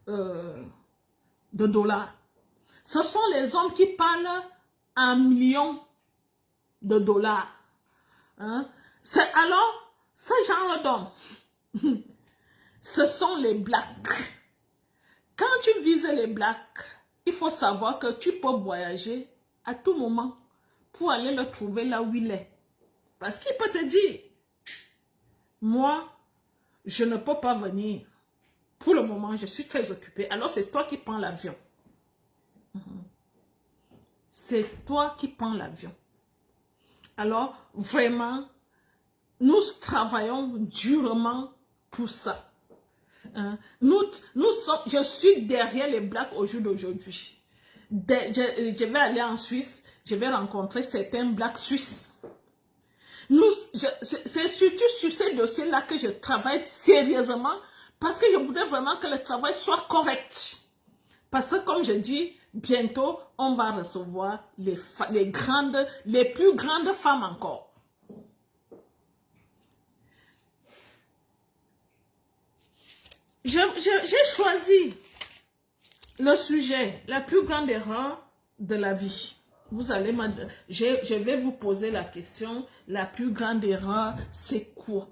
de dollars. Ce sont les hommes qui parlent en millions de dollars. Alors, ce genre d'hommes, ce sont les blacks. Quand tu vises les blacks, il faut savoir que tu peux voyager à tout moment pour aller le trouver là où il est. Parce qu'il peut te dire, moi, je ne peux pas venir pour le moment, je suis très occupée. Alors, c'est toi qui prends l'avion. C'est toi qui prends l'avion. Alors, vraiment, nous travaillons durement pour ça. Hein? Je suis derrière les Blacks au jour d'aujourd'hui. Je vais aller en Suisse, je vais rencontrer certains Blacks suisses. C'est surtout sur ces dossiers-là que je travaille sérieusement parce que je voudrais vraiment que le travail soit correct. Parce que comme je dis, bientôt, on va recevoir les plus grandes femmes encore. J'ai choisi le sujet, la plus grande erreur de la vie. Vous allez je vais vous poser la question, la plus grande erreur, c'est quoi?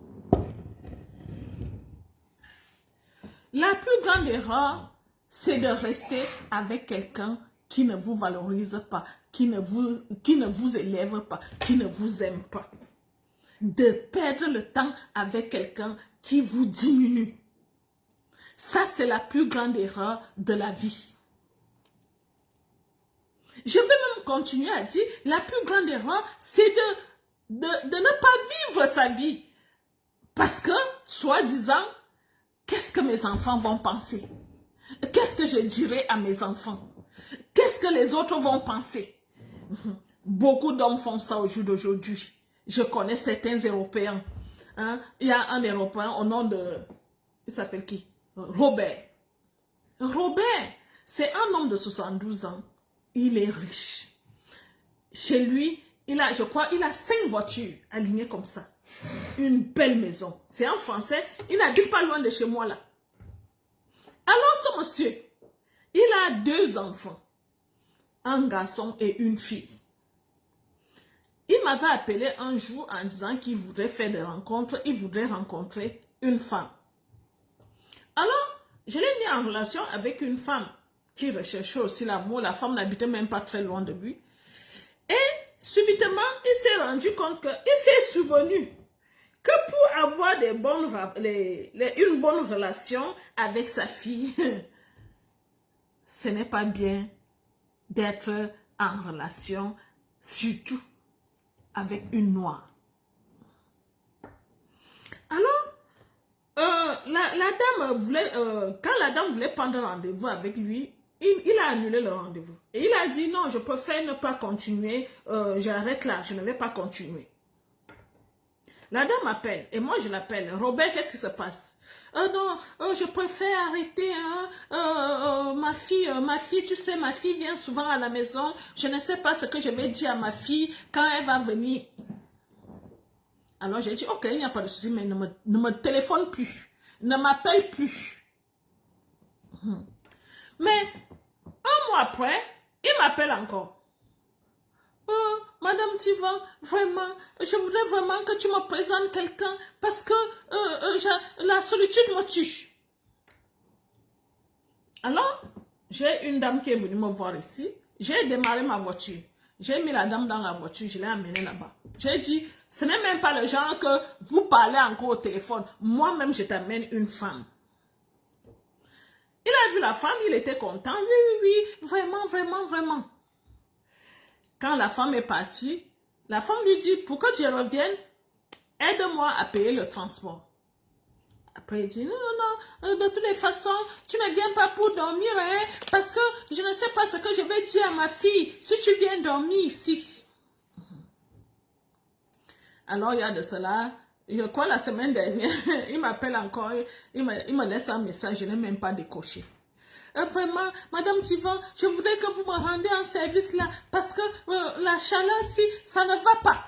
La plus grande erreur, c'est de rester avec quelqu'un qui ne vous valorise pas, qui ne vous élève pas, qui ne vous aime pas. De perdre le temps avec quelqu'un qui vous diminue. Ça, c'est la plus grande erreur de la vie. Je vais même continuer à dire, la plus grande erreur, c'est de ne pas vivre sa vie. Parce que, soi-disant, qu'est-ce que mes enfants vont penser? Qu'est-ce que je dirai à mes enfants? Qu'est-ce que les autres vont penser? Beaucoup d'hommes font ça au jour d'aujourd'hui. Je connais certains Européens. Hein? Il y a un Européen au nom de... Il s'appelle qui? Robert. Robert, c'est un homme de 72 ans. Il est riche. Chez lui, je crois, il a 5 voitures alignées comme ça. Une belle maison. C'est en français. Il n'habite pas loin de chez moi là. Alors ce monsieur, il a 2 enfants. Un garçon et une fille. Il m'avait appelé un jour en disant qu'il voudrait faire des rencontres. Il voudrait rencontrer une femme. Alors, je l'ai mis en relation avec une femme qui recherchait aussi l'amour. La femme n'habitait même pas très loin de lui. Et subitement, il s'est rendu compte qu'il s'est souvenu que pour avoir une bonne relation avec sa fille, ce n'est pas bien d'être en relation, surtout avec une noire. Alors, la dame voulait, quand la dame voulait prendre rendez-vous avec lui, il a annulé le rendez-vous. Et il a dit, non, je préfère ne pas continuer, j'arrête là, je ne vais pas continuer. La dame m'appelle, et moi je l'appelle. Robert, qu'est-ce qui se passe? Non, je préfère arrêter, hein, ma fille, tu sais, ma fille vient souvent à la maison, je ne sais pas ce que je vais dire à ma fille quand elle va venir. Alors j'ai dit, ok, il n'y a pas de souci, mais ne me téléphone plus, ne m'appelle plus. Mais un mois après, il m'appelle encore. Oh, Madame Tivan, vraiment, je voudrais vraiment que tu me présentes quelqu'un parce que la solitude me tue. Alors, j'ai une dame qui est venue me voir ici. J'ai démarré ma voiture. J'ai mis la dame dans la voiture, je l'ai amenée là-bas. J'ai dit, ce n'est même pas le genre que vous parlez encore au téléphone. Moi-même, je t'amène une femme. Il a vu la femme, il était content. Oui, vraiment, vraiment, vraiment. Quand la femme est partie, la femme lui dit, pour que tu reviennes, aide-moi à payer le transport. Après, il dit, non, de toutes les façons, tu ne viens pas pour dormir, hein, parce que je ne sais pas ce que je vais dire à ma fille si tu viens dormir ici. Alors, il y a de cela, je crois la semaine dernière, il m'appelle encore, il me laisse un message, je n'ai même pas décoché. Vraiment, Madame Tivan, je voudrais que vous me rendiez un service là, parce que la chaleur, si, ça ne va pas.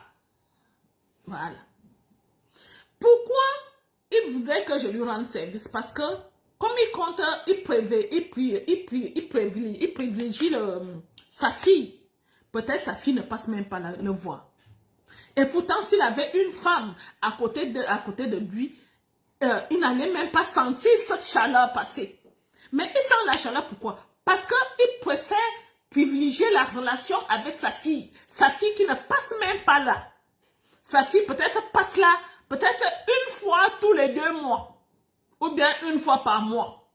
Voilà. Pourquoi il voudrait que je lui rende service? Parce que, comme il compte, il privilégie sa fille. Peut-être sa fille ne passe même pas le voir. Et pourtant, s'il avait une femme à côté de lui, il n'allait même pas sentir cette chaleur passer. Mais il sent la chaleur, pourquoi? Parce qu'il préfère privilégier la relation avec sa fille. Sa fille qui ne passe même pas là. Sa fille peut-être passe là, peut-être une fois tous les 2 mois. Ou bien une fois par mois.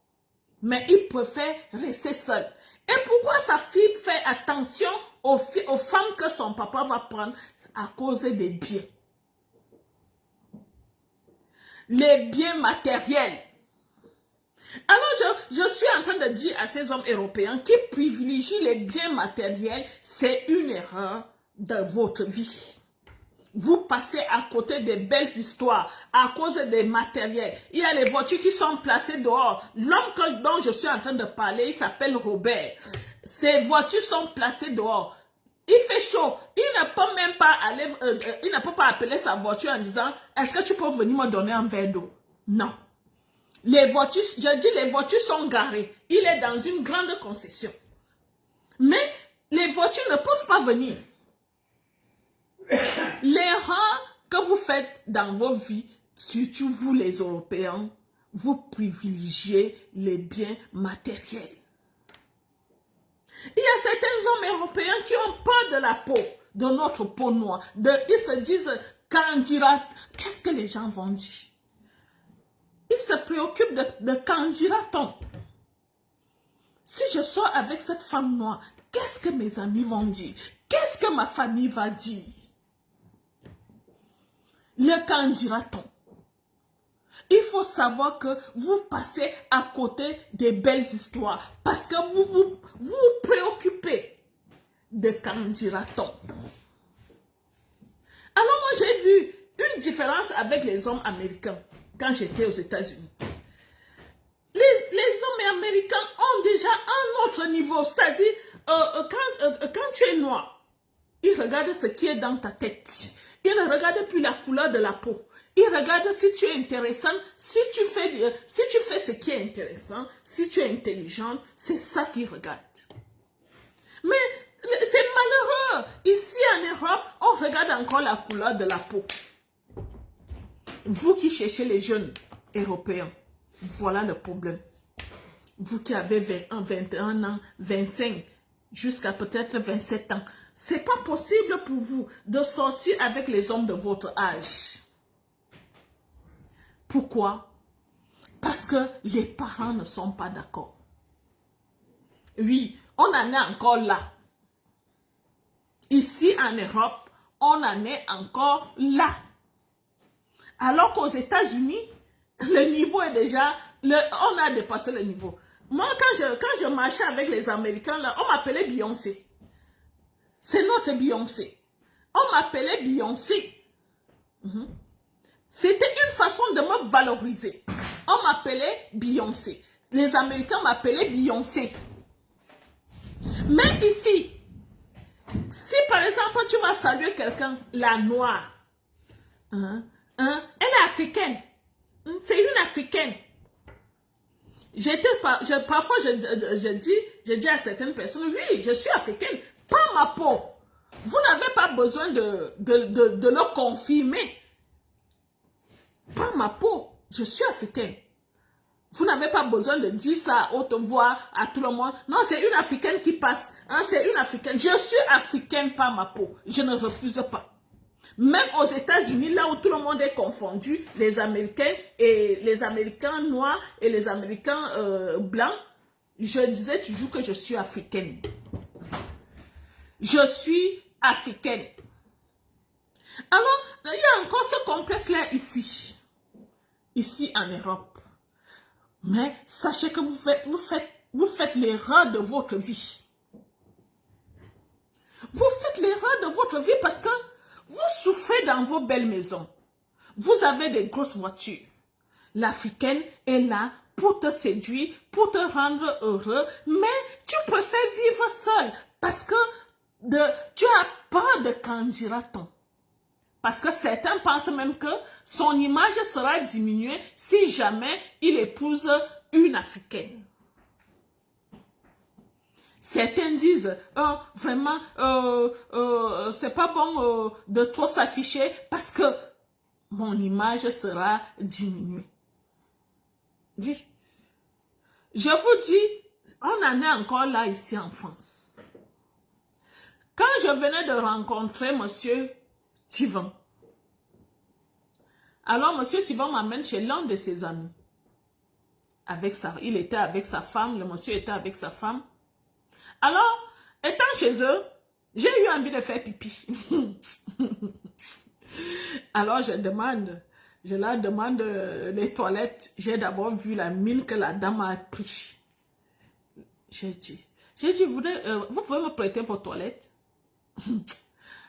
Mais il préfère rester seul. Et pourquoi sa fille fait attention aux femmes que son papa va prendre? À cause des biens. Les biens matériels. Alors, je suis en train de dire à ces hommes européens qui privilégient les biens matériels, c'est une erreur de votre vie. Vous passez à côté des belles histoires à cause des matériels. Il y a les voitures qui sont placées dehors. L'homme dont je suis en train de parler, il s'appelle Robert. Ces voitures sont placées dehors. Il fait chaud. Il ne peut même pas aller, il ne peut pas appeler sa voiture en disant, est-ce que tu peux venir me donner un verre d'eau? Non. Les voitures, je dis les voitures sont garées. Il est dans une grande concession. Mais les voitures ne peuvent pas venir. L'erreur que vous faites dans vos vies, surtout vous les Européens, vous privilégiez les biens matériels. Il y a certains hommes européens qui ont peur de la peau, de notre peau noire. Ils se disent, quand dira, qu'est-ce que les gens vont dire? Ils se préoccupent de quand dira-t-on? Si je sors avec cette femme noire, qu'est-ce que mes amis vont dire? Qu'est-ce que ma famille va dire? Le quand dira-t-on? Il faut savoir que vous passez à côté des belles histoires parce que vous vous préoccupez de quand dira-t-on. Alors moi j'ai vu une différence avec les hommes américains quand j'étais aux États-Unis. Les hommes américains ont déjà un autre niveau, c'est-à-dire quand tu es noir, ils regardent ce qui est dans ta tête. Ils ne regardent plus la couleur de la peau. Ils regardent si tu es intéressant, si tu fais ce qui est intéressant, si tu es intelligent, c'est ça qu'ils regardent. Mais c'est malheureux. Ici en Europe, on regarde encore la couleur de la peau. Vous qui cherchez les jeunes européens, voilà le problème. Vous qui avez 21, 21 ans, 25, jusqu'à peut-être 27 ans, c'est pas possible pour vous de sortir avec les hommes de votre âge. Pourquoi? Parce que les parents ne sont pas d'accord. Oui, on en est encore là. Ici en Europe, on en est encore là. Alors qu'aux États-Unis, le niveau est déjà, on a dépassé le niveau. Moi, quand je marchais avec les Américains, là, on m'appelait Beyoncé. C'est notre Beyoncé. On m'appelait Beyoncé. C'était une façon de me valoriser. On m'appelait Beyoncé. Les Américains m'appelaient Beyoncé. Même ici, si par exemple tu vas saluer quelqu'un, la noire, elle est africaine. C'est une africaine. Parfois, je dis à certaines personnes, oui, je suis africaine, pas ma peau. Vous n'avez pas besoin de le confirmer. Pas ma peau, je suis africaine. Vous n'avez pas besoin de dire ça à haute voix à tout le monde. Non, c'est une africaine qui passe. C'est une africaine. Je suis africaine par ma peau. Je ne refuse pas. Même aux États-Unis, là où tout le monde est confondu, les Américains noirs et les Américains blancs, je disais toujours que je suis africaine. Je suis africaine. Alors, il y a encore ce complexe-là ici en Europe. Mais sachez que vous faites l'erreur de votre vie. Vous faites l'erreur de votre vie parce que vous souffrez dans vos belles maisons. Vous avez des grosses voitures. L'Africaine est là pour te séduire, pour te rendre heureux, mais tu préfères vivre seul parce que tu as peur de quand dira-t-on. Parce que certains pensent même que son image sera diminuée si jamais il épouse une Africaine. Certains disent, vraiment, c'est pas bon de trop s'afficher parce que mon image sera diminuée. Oui. Je vous dis, on en est encore là ici en France. Quand je venais de rencontrer monsieur Tivan. Alors, monsieur Tivan m'amène chez l'un de ses amis. il était avec sa femme, le monsieur était avec sa femme. Alors, étant chez eux, j'ai eu envie de faire pipi. Alors, je leur demande les toilettes. J'ai d'abord vu la mine que la dame a pris. J'ai dit, vous pouvez me prêter vos toilettes?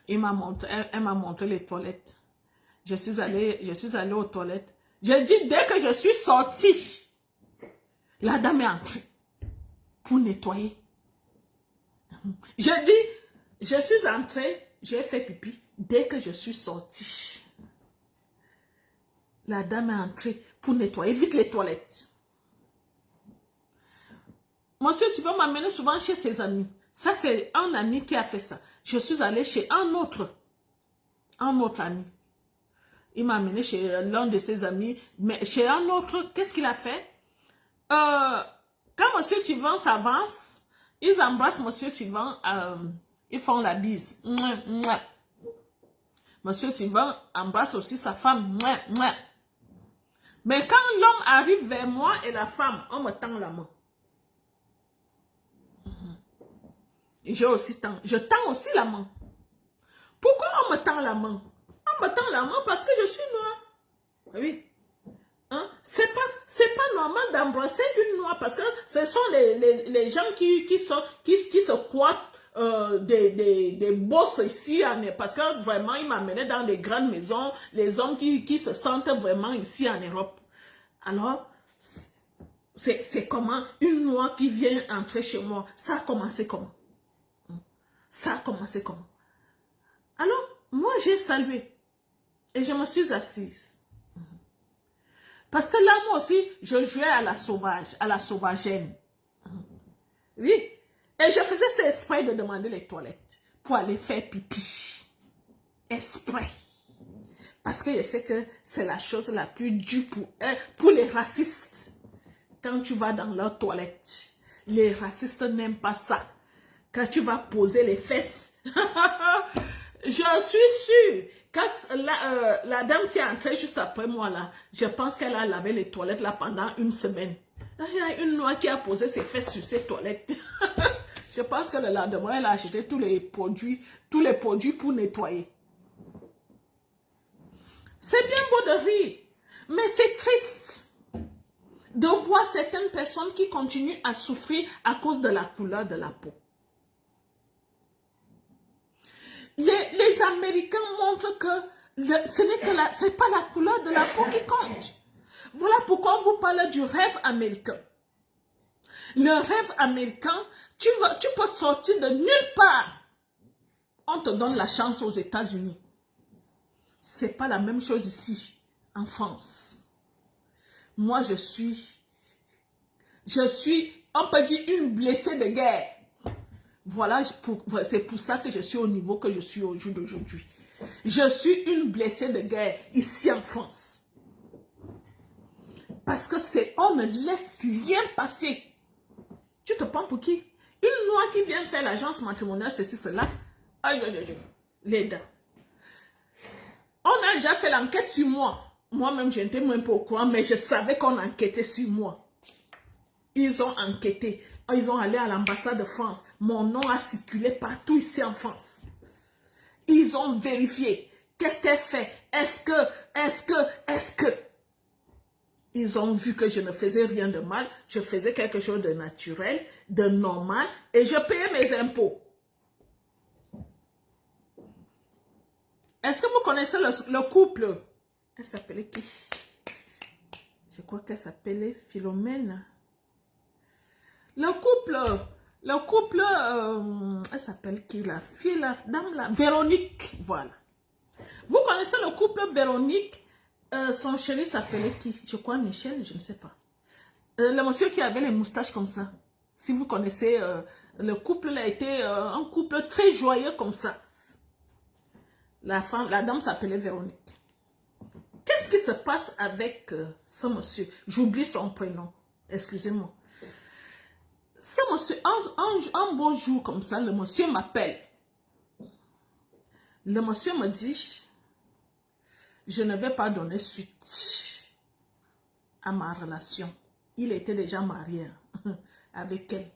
Elle m'a montré les toilettes. Je suis allée aux toilettes. J'ai dit, dès que je suis sortie, la dame est entrée pour nettoyer. J'ai dit, je suis entrée, j'ai fait pipi. Dès que je suis sortie, la dame est entrée pour nettoyer vite les toilettes. Monsieur, tu vas m'amener souvent chez ses amis. Ça, c'est un ami qui a fait ça. Je suis allée chez un autre ami. Il m'a amené chez l'un de ses amis. Mais chez un autre, qu'est-ce qu'il a fait? Quand monsieur Tivan s'avance, ils embrassent monsieur Tivan, ils font la bise. Mouah, mouah. Monsieur Tivan embrasse aussi sa femme. Mouah, mouah. Mais quand l'homme arrive vers moi et la femme, on me tend la main. Je tends aussi la main. Pourquoi on me tend la main? On me tend la main parce que je suis noire. Oui. Hein? C'est pas normal d'embrasser une noire parce que ce sont les gens qui se croient des boss ici. Parce que vraiment, ils m'amenaient dans des grandes maisons. Les hommes qui se sentent vraiment ici en Europe. Alors, c'est comment une noire qui vient entrer chez moi. Ça a commencé comment? Ça a commencé comment? Alors, moi, j'ai salué. Et je me suis assise. Parce que là, moi aussi, je jouais à la sauvage, à la sauvagène. Oui. Et je faisais ce exprès de demander les toilettes pour aller faire pipi. Exprès. Parce que je sais que c'est la chose la plus dure pour les racistes. Quand tu vas dans leur toilette, les racistes n'aiment pas ça. Quand tu vas poser les fesses. Je suis sûre que la dame qui est entrée juste après moi là, je pense qu'elle a lavé les toilettes là pendant une semaine. Il y a une noire qui a posé ses fesses sur ses toilettes. Je pense que le lendemain, elle a acheté tous les produits pour nettoyer. C'est bien beau de rire, mais c'est triste de voir certaines personnes qui continuent à souffrir à cause de la couleur de la peau. Les Américains montrent que ce n'est pas la couleur de la peau qui compte. Voilà pourquoi on vous parle du rêve américain. Le rêve américain, tu peux sortir de nulle part. On te donne la chance aux États-Unis. Ce n'est pas la même chose ici, en France. Moi, je suis, on peut dire, une blessée de guerre. Voilà, c'est pour ça que je suis au niveau que je suis au jour d'aujourd'hui. Je suis une blessée de guerre ici en France. Parce que on ne laisse rien passer. Tu te prends pour qui? Une noire qui vient faire l'agence matrimoniale, ceci, cela. Aïe, aïe, aïe, les dents. On a déjà fait l'enquête sur moi. Moi-même, je n'étais même pas au courant, mais je savais qu'on enquêtait sur moi. Ils ont enquêté. Ils ont allé à l'ambassade de France. Mon nom a circulé partout ici en France. Ils ont vérifié. Qu'est-ce qu'elle fait? Est-ce que? Ils ont vu que je ne faisais rien de mal. Je faisais quelque chose de naturel, de normal. Et je payais mes impôts. Est-ce que vous connaissez le couple? Elle s'appelait qui? Je crois qu'elle s'appelait Philomène. Le couple, elle s'appelle qui la fille, la dame là? Véronique, voilà. Vous connaissez le couple Véronique? Son chéri s'appelait qui? Je crois Michel, je ne sais pas. Le monsieur qui avait les moustaches comme ça. Si vous connaissez, le couple a été un couple très joyeux comme ça. La dame s'appelait Véronique. Qu'est-ce qui se passe avec ce monsieur? J'oublie son prénom. Excusez-moi. Ce monsieur, un beau jour comme ça, le monsieur m'appelle. Le monsieur me dit, je ne vais pas donner suite à ma relation Il était déjà marié avec elle.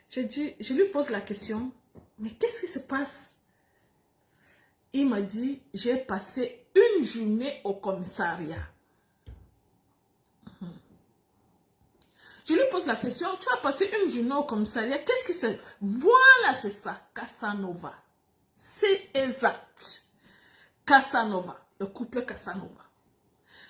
Je lui pose la question, mais qu'est-ce qui se passe? Il m'a dit, j'ai passé une journée au commissariat. Je lui pose la question, tu as passé une journée au commissariat, qu'est-ce que c'est? Voilà, c'est ça, Casanova. C'est exact. Casanova, le couple Casanova.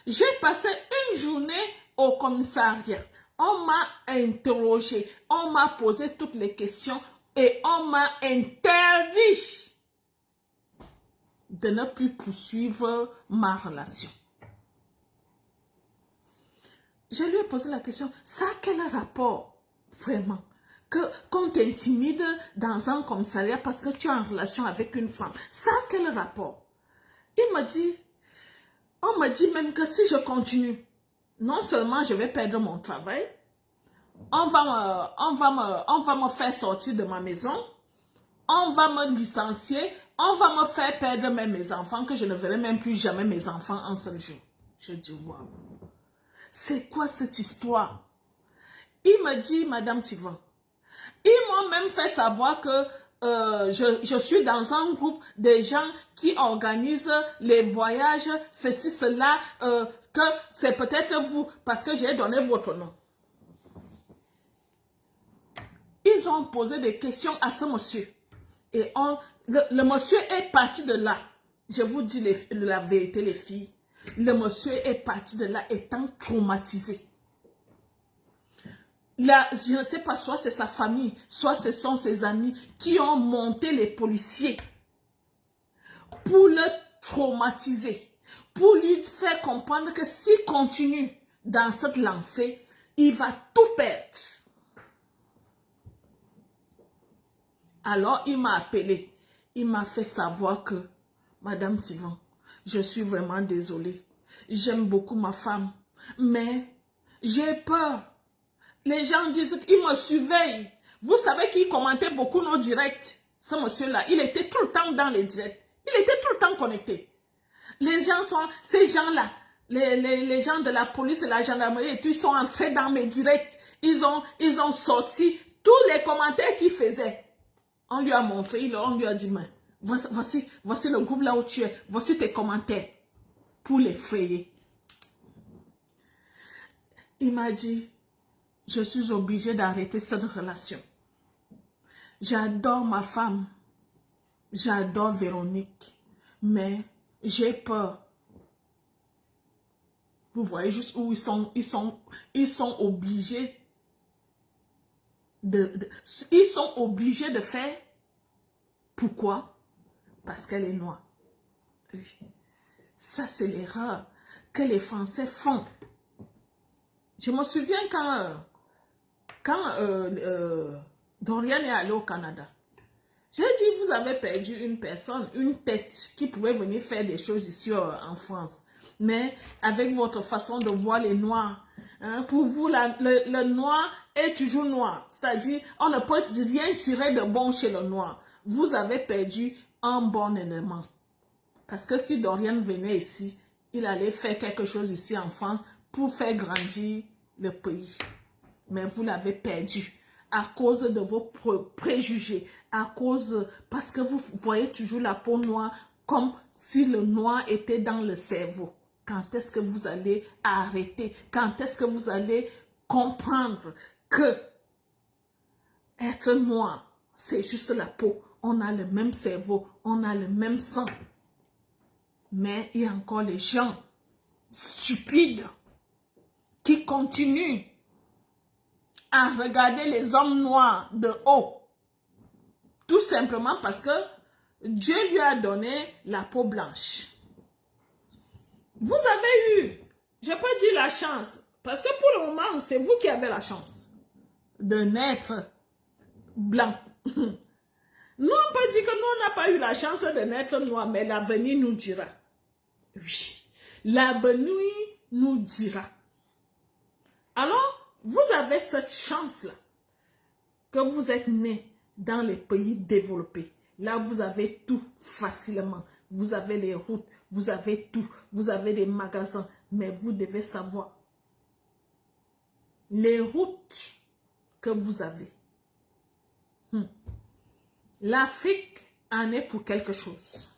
J'ai passé une journée au commissariat. On m'a interrogé, on m'a posé toutes les questions et on m'a interdit de ne plus poursuivre ma relation. Je lui ai posé la question, ça a quel rapport vraiment qu'on t'intimide dans un commissariat parce que tu es en relation avec une femme? Ça a quel rapport? Il m'a dit, on m'a dit même que si je continue, non seulement je vais perdre mon travail, on va me faire sortir de ma maison, on va me licencier, on va me faire perdre même mes enfants, que je ne verrai même plus jamais mes enfants un seul jour. Je dis, waouh, c'est quoi cette histoire? Il me dit, Madame Tivan, ils m'ont même fait savoir que je suis dans un groupe de gens qui organisent les voyages, ceci, cela, que c'est peut-être vous, parce que j'ai donné votre nom. Ils ont posé des questions à ce monsieur. Et le monsieur est parti de là. Je vous dis la vérité, les filles. Le monsieur est parti de là étant traumatisé. Là, je ne sais pas, soit c'est sa famille, soit ce sont ses amis qui ont monté les policiers pour le traumatiser, pour lui faire comprendre que s'il continue dans cette lancée, il va tout perdre. Alors, il m'a appelé, il m'a fait savoir que, Madame Tivan, je suis vraiment désolée. J'aime beaucoup ma femme, mais j'ai peur. Les gens disent qu'ils me surveillent. Vous savez qu'il commentait beaucoup nos directs. Ce monsieur-là, il était tout le temps dans les directs. Il était tout le temps connecté. Les gens sont, ces gens-là, les gens de la police et la gendarmerie, et tout, ils sont entrés dans mes directs. Ils ont sorti tous les commentaires qu'il faisait. On lui a montré, on lui a dit, mais voici le groupe là où tu es. Voici tes commentaires. Pour l'effrayer. Il m'a dit, je suis obligée d'arrêter cette relation. J'adore ma femme. J'adore Véronique. Mais j'ai peur. Vous voyez juste où ils sont obligés ils sont obligés de faire. Pourquoi? Parce qu'elle est noire. Oui. Ça, c'est l'erreur que les Français font. Je me souviens quand Dorian est allé au Canada. J'ai dit, vous avez perdu une personne, une tête qui pouvait venir faire des choses ici en France. Mais avec votre façon de voir les Noirs, hein, pour vous, le noir est toujours noir. C'est-à-dire, on ne peut rien tirer de bon chez le noir. Vous avez perdu un bon élément. Parce que si Dorian venait ici, il allait faire quelque chose ici en France pour faire grandir le pays. Mais vous l'avez perdu à cause de vos préjugés, parce que vous voyez toujours la peau noire comme si le noir était dans le cerveau. Quand est-ce que vous allez arrêter? Quand est-ce que vous allez comprendre que être noir, c'est juste la peau. On a le même cerveau, on a le même sang. Mais il y a encore les gens stupides qui continuent à regarder les hommes noirs de haut. Tout simplement parce que Dieu lui a donné la peau blanche. Vous avez eu, je peux dire la chance, parce que pour le moment, c'est vous qui avez la chance de naître blanc. Nous, on peut dire que nous, on n'a pas eu la chance de naître noir, mais l'avenir nous dira. Oui, l'avenir nous dira. Alors, vous avez cette chance-là, que vous êtes né dans les pays développés. Là, vous avez tout facilement. Vous avez les routes, vous avez tout. Vous avez des magasins. Mais vous devez savoir les routes que vous avez. L'Afrique en est pour quelque chose.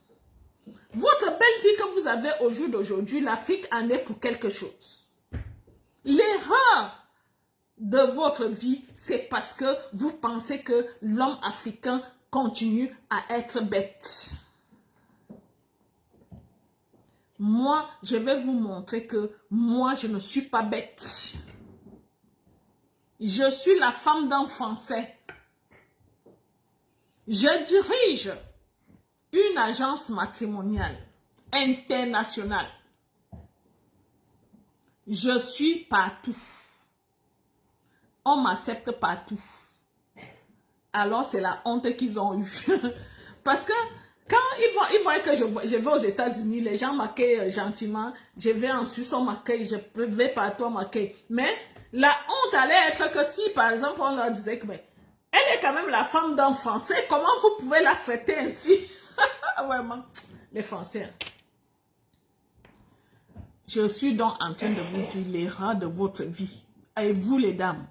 Votre belle vie que vous avez au jour d'aujourd'hui, l'Afrique en est pour quelque chose. L'erreur de votre vie, c'est parce que vous pensez que l'homme africain continue à être bête. Moi, je vais vous montrer que moi, je ne suis pas bête. Je suis la femme d'un Français. Je dirige une agence matrimoniale internationale. Je suis partout. On m'accepte partout. Alors, c'est la honte qu'ils ont eue. Parce que quand ils voient que je vais aux États-Unis, les gens m'accueillent gentiment. Je vais en Suisse, on m'accueille. Je vais partout, on m'accueille. Mais la honte allait être que si, par exemple, on leur disait que elle est quand même la femme d'un Français, comment vous pouvez la traiter ainsi? Vraiment, les Français. Je suis donc en train de vous dire l'erreur de votre vie. Et vous, les dames,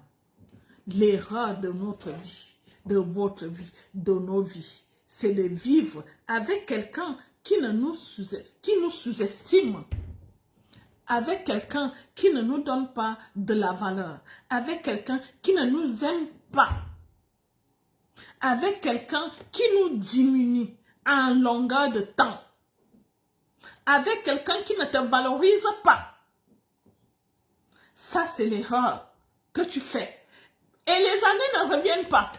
l'erreur de notre vie, de votre vie, de nos vies, c'est de vivre avec quelqu'un qui nous sous-estime, avec quelqu'un qui ne nous donne pas de la valeur, avec quelqu'un qui ne nous aime pas, avec quelqu'un qui nous diminue en longueur de temps, avec quelqu'un qui ne te valorise pas. Ça, c'est l'erreur que tu fais. Et les années ne reviennent pas.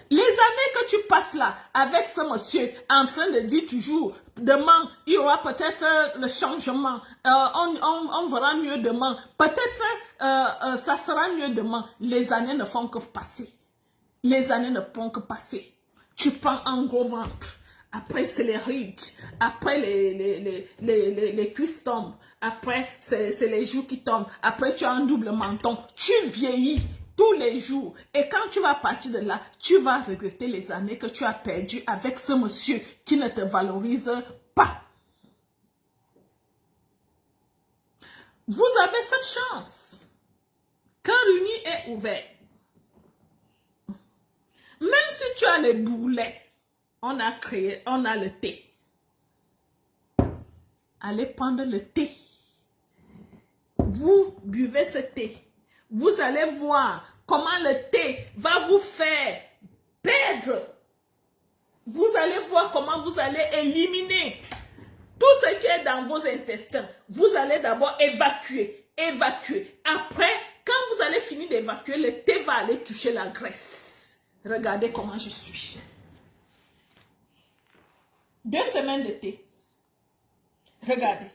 Les années que tu passes là, avec ce monsieur, en train de dire toujours, demain, il y aura peut-être le changement, on verra mieux demain, peut-être ça sera mieux demain. Les années ne font que passer. Les années ne font que passer. Tu prends un gros ventre. Après, c'est les rides. Après, les cuisses tombent. Après, c'est les joues qui tombent. Après, tu as un double menton. Tu vieillis tous les jours. Et quand tu vas partir de là, tu vas regretter les années que tu as perdues avec ce monsieur qui ne te valorise pas. Vous avez cette chance. Quand Rumi est ouvert, même si tu as les boulets, on a le thé. Allez prendre le thé. Vous buvez ce thé. Vous allez voir comment le thé va vous faire perdre. Vous allez voir comment vous allez éliminer tout ce qui est dans vos intestins. Vous allez d'abord évacuer. Après, quand vous allez finir d'évacuer, le thé va aller toucher la graisse. Regardez comment je suis. 2 semaines de thé. Regardez.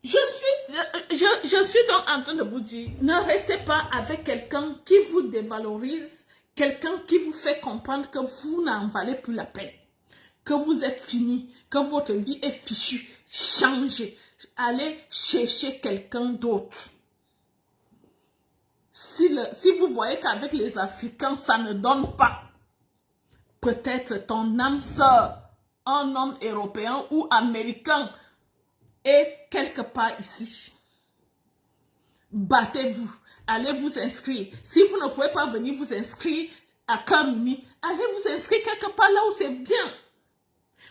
Je suis donc en train de vous dire, ne restez pas avec quelqu'un qui vous dévalorise, quelqu'un qui vous fait comprendre que vous n'en valez plus la peine, que vous êtes fini, que votre vie est fichue. Changez. Allez chercher quelqu'un d'autre. Si vous voyez qu'avec les Africains, ça ne donne pas, peut-être ton âme sœur, un homme européen ou américain, est quelque part ici. Battez-vous. Allez vous inscrire. Si vous ne pouvez pas venir vous inscrire à Karumi, allez vous inscrire quelque part là où c'est bien.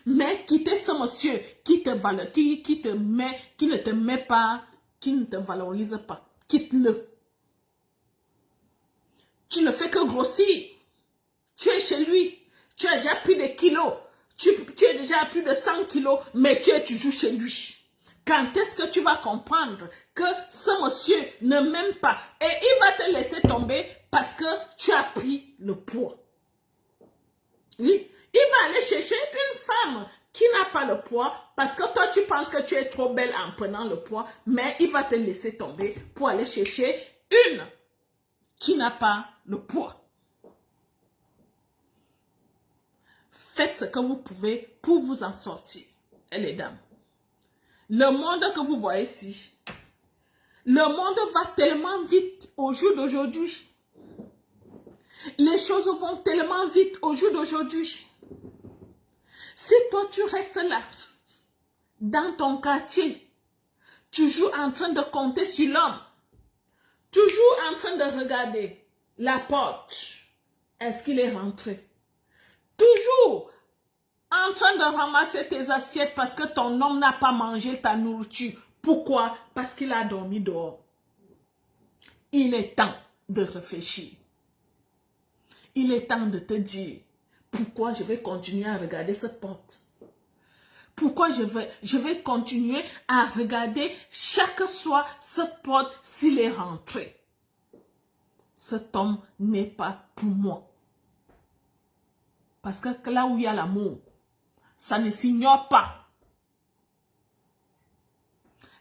Mais quittez ce monsieur qui ne te met pas, qui ne te valorise pas. Quitte-le. Tu ne fais que grossir. Tu es chez lui. Tu as déjà pris des kilos. Tu es déjà à plus de 100 kilos, mais tu es toujours chez lui. Quand est-ce que tu vas comprendre que ce monsieur ne m'aime pas et il va te laisser tomber parce que tu as pris le poids? Oui, il va aller chercher une femme qui n'a pas le poids parce que toi tu penses que tu es trop belle en prenant le poids, mais il va te laisser tomber pour aller chercher une qui n'a pas le poids. Faites ce que vous pouvez pour vous en sortir, les dames. Le monde que vous voyez ici, le monde va tellement vite au jour d'aujourd'hui. Les choses vont tellement vite au jour d'aujourd'hui. Si toi tu restes là, dans ton quartier, toujours en train de compter sur l'homme, toujours en train de regarder la porte. Est-ce qu'il est rentré? Toujours en train de ramasser tes assiettes parce que ton homme n'a pas mangé ta nourriture. Pourquoi? Parce qu'il a dormi dehors. Il est temps de réfléchir. Il est temps de te dire, pourquoi je vais continuer à regarder cette porte? Pourquoi je vais continuer à regarder chaque soir cette porte s'il est rentré? Cet homme n'est pas pour moi. Parce que là où il y a l'amour, ça ne s'ignore pas.